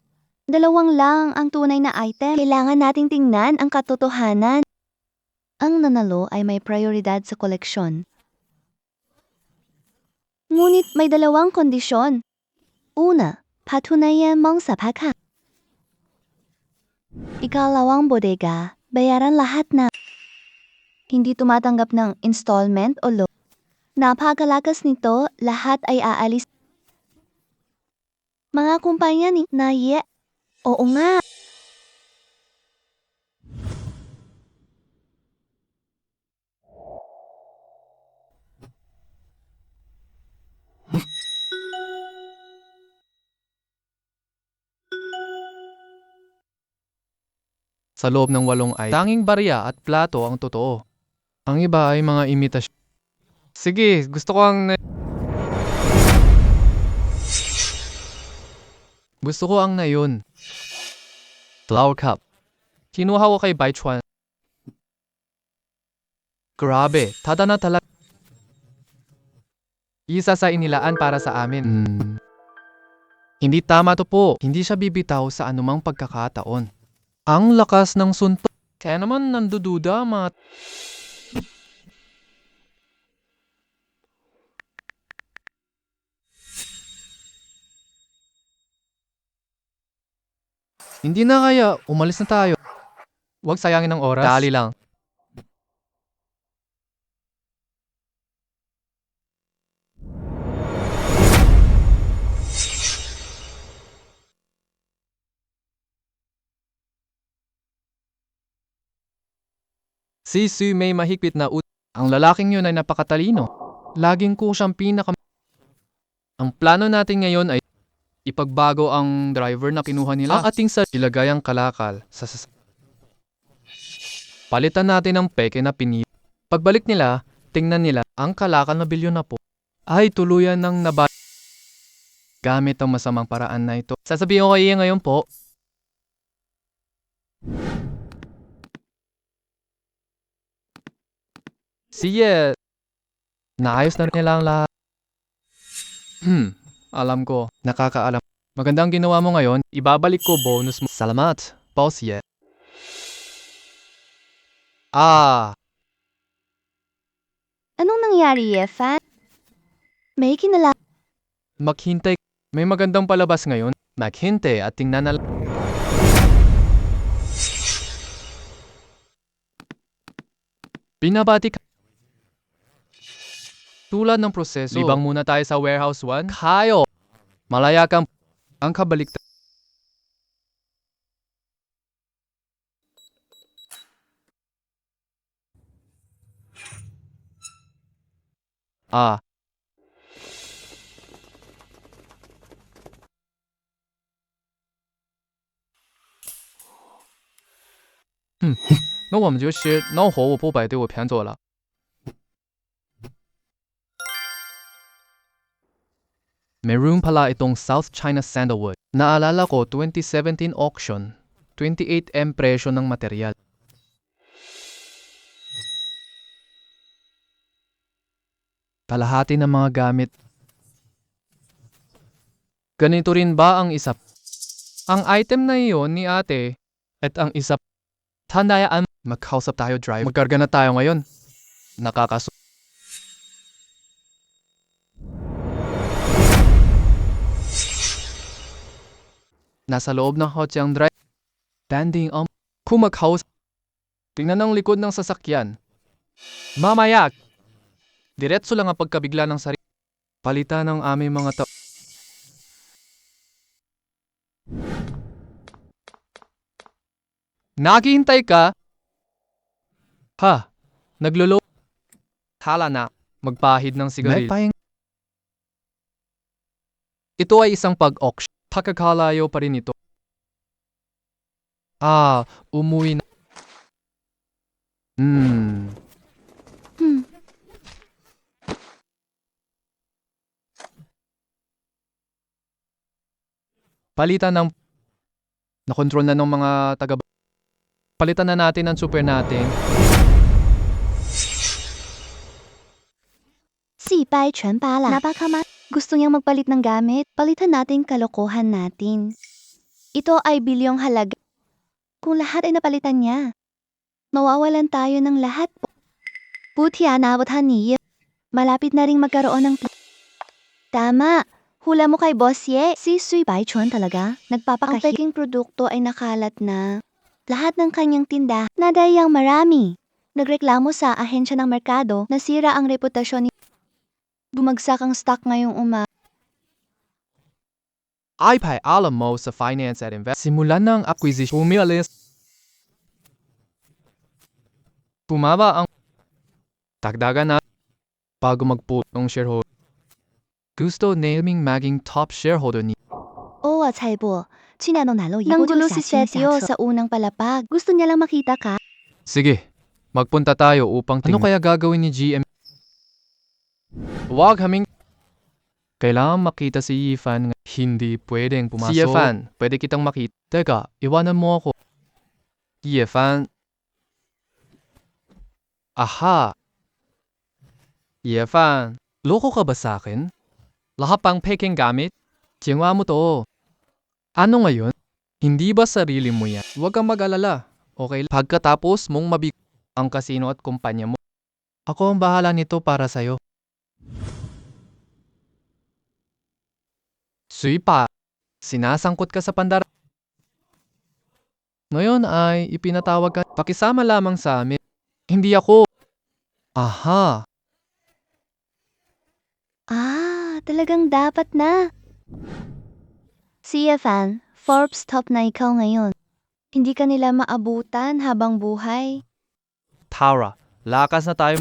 2 lang ang tunay na item. Kailangan nating tingnan ang katotohanan. Ang nanalo ay may prioridad sa koleksyon. Ngunit may 2 kondisyon. Una, patunayan mong sapat ka. Ikalawang bodega, bayaran lahat na. Hindi tumatanggap ng installment o loan. Napakalakas nito, lahat ay aalis. Mga kumpanya ni Naye. Oo nga. Sa loob ng 8 ay tanging barya at plato ang totoo. Ang iba ay mga imitasyon. Sige, gusto ko ang gusto ko ang na yun. Flower cup. Kinuha ko kay Baichuan. Grabe, tada na talaga. Isa sa inilaan para sa amin. Hindi tama to po. Hindi siya bibitaw sa anumang pagkakataon. Ang lakas ng suntok. Kaya naman nandududa mga... Hindi na kaya, umalis na tayo. Huwag sayangin ng oras. Dali lang. Si Sui may mahigpit na Ang lalaking yun ay napakatalino. Laging ko siyang Ang plano natin ngayon ay ipagbago ang driver na kinuha nila. Ang ating sa ilagay ang kalakal sa palitan natin ang peke na pinili. Pagbalik nila, tingnan nila ang kalakal na bilyon na po ay tuluyan ng gamit ang masamang paraan na ito. Sasabihin ko kayo ngayon po. Sige, naayos na nila ang lahat. Alam ko, nakakaalam. Magandang ginawa mo ngayon, ibabalik ko bonus mo. Salamat, boss Ye. Anong nangyari, Yefan? May kinala... Maghintay. May magandang palabas ngayon. Maghintay at tingnan na binabati ka. Tulad ng proseso. Libang muna tayo sa warehouse 1. Kayo! Malaya kang ang kabaliktad.那我们就是弄活我不摆对我偏左了。Meron pala itong South China Sandalwood. Naalala ko 2017 auction, 28M presyo ng material. Kalahati ng mga gamit. Ganito rin ba ang isa? Ang item na iyon ni ate at ang isa. Tandaan, magkausap tayo drive. Magkarga na tayo ngayon. Nakakaso. Nasa loob ng kotse ang drive. Standing on. Kung magkausap. Tingnan ang likod ng sasakyan. Mamaya. Diretso lang ang pagkabigla ng sarili. Palitan ng aming mga Naghihintay ka? Ha? Naglolo? Hala na. Magpahid ng sigarilyo. Ito ay isang pag-auction. Pakakalayo pa rin ito. Umuwi na. Palitan ng nakontrol na ng mga taga. Palitan na natin ang super natin. Si Bai Chen pala. Napakama. Gusto niyang magpalit ng gamit. Palitan natin kalokohan natin. Ito ay bilyong halaga. Kung lahat ay napalitan niya, mawawalan tayo ng lahat. Buti naabothan niya. Malapit na ring magkaroon ng Tama. Hula mo kay Boss Ye. Si Sui Bai Chen talaga. Ang peking produkto ay nakalat na. Lahat ng kanyang tinda, nadayang marami. Nagreklamo sa ahensya ng merkado, nasira ang reputasyon ni bumagsak ang stock ngayong Ay alam mo sa finance at invest. Simulan ng acquisition. Umialis. Bumaba ang tagdagan na bago mag-put ng shareholder. Gusto naming maging top shareholder ni Nanggulo si Setio sa unang palapag. Gusto niya lang makita ka. Sige, magpunta tayo upang tingnan. Ano kaya gagawin ni GM? Huwag haming. Kailangan makita si Yifan. Hindi pwedeng pumasok. Si Yifan, pwede kitang makita. Teka, iwanan mo ako. Yifan. Aha. Yifan, loko ka ba sa akin? Lahat pang peking gamit? Tiyangwa mo to. Ano ngayon? Hindi ba sarili mo yan? Huwag kang mag-alala. Okay lang. Pagkatapos mong ang kasino at kumpanya mo. Ako ang bahala nito para sa'yo. Suipa, sinasangkot ka sa pandara. Ngayon ay ipinatawag ka. Pakisama lamang sa amin. Hindi ako. Aha. Talagang dapat na. Si Yefan, Forbes top na ikaw ngayon. Hindi ka nila maabutan habang buhay. Tara, lakas na tayo.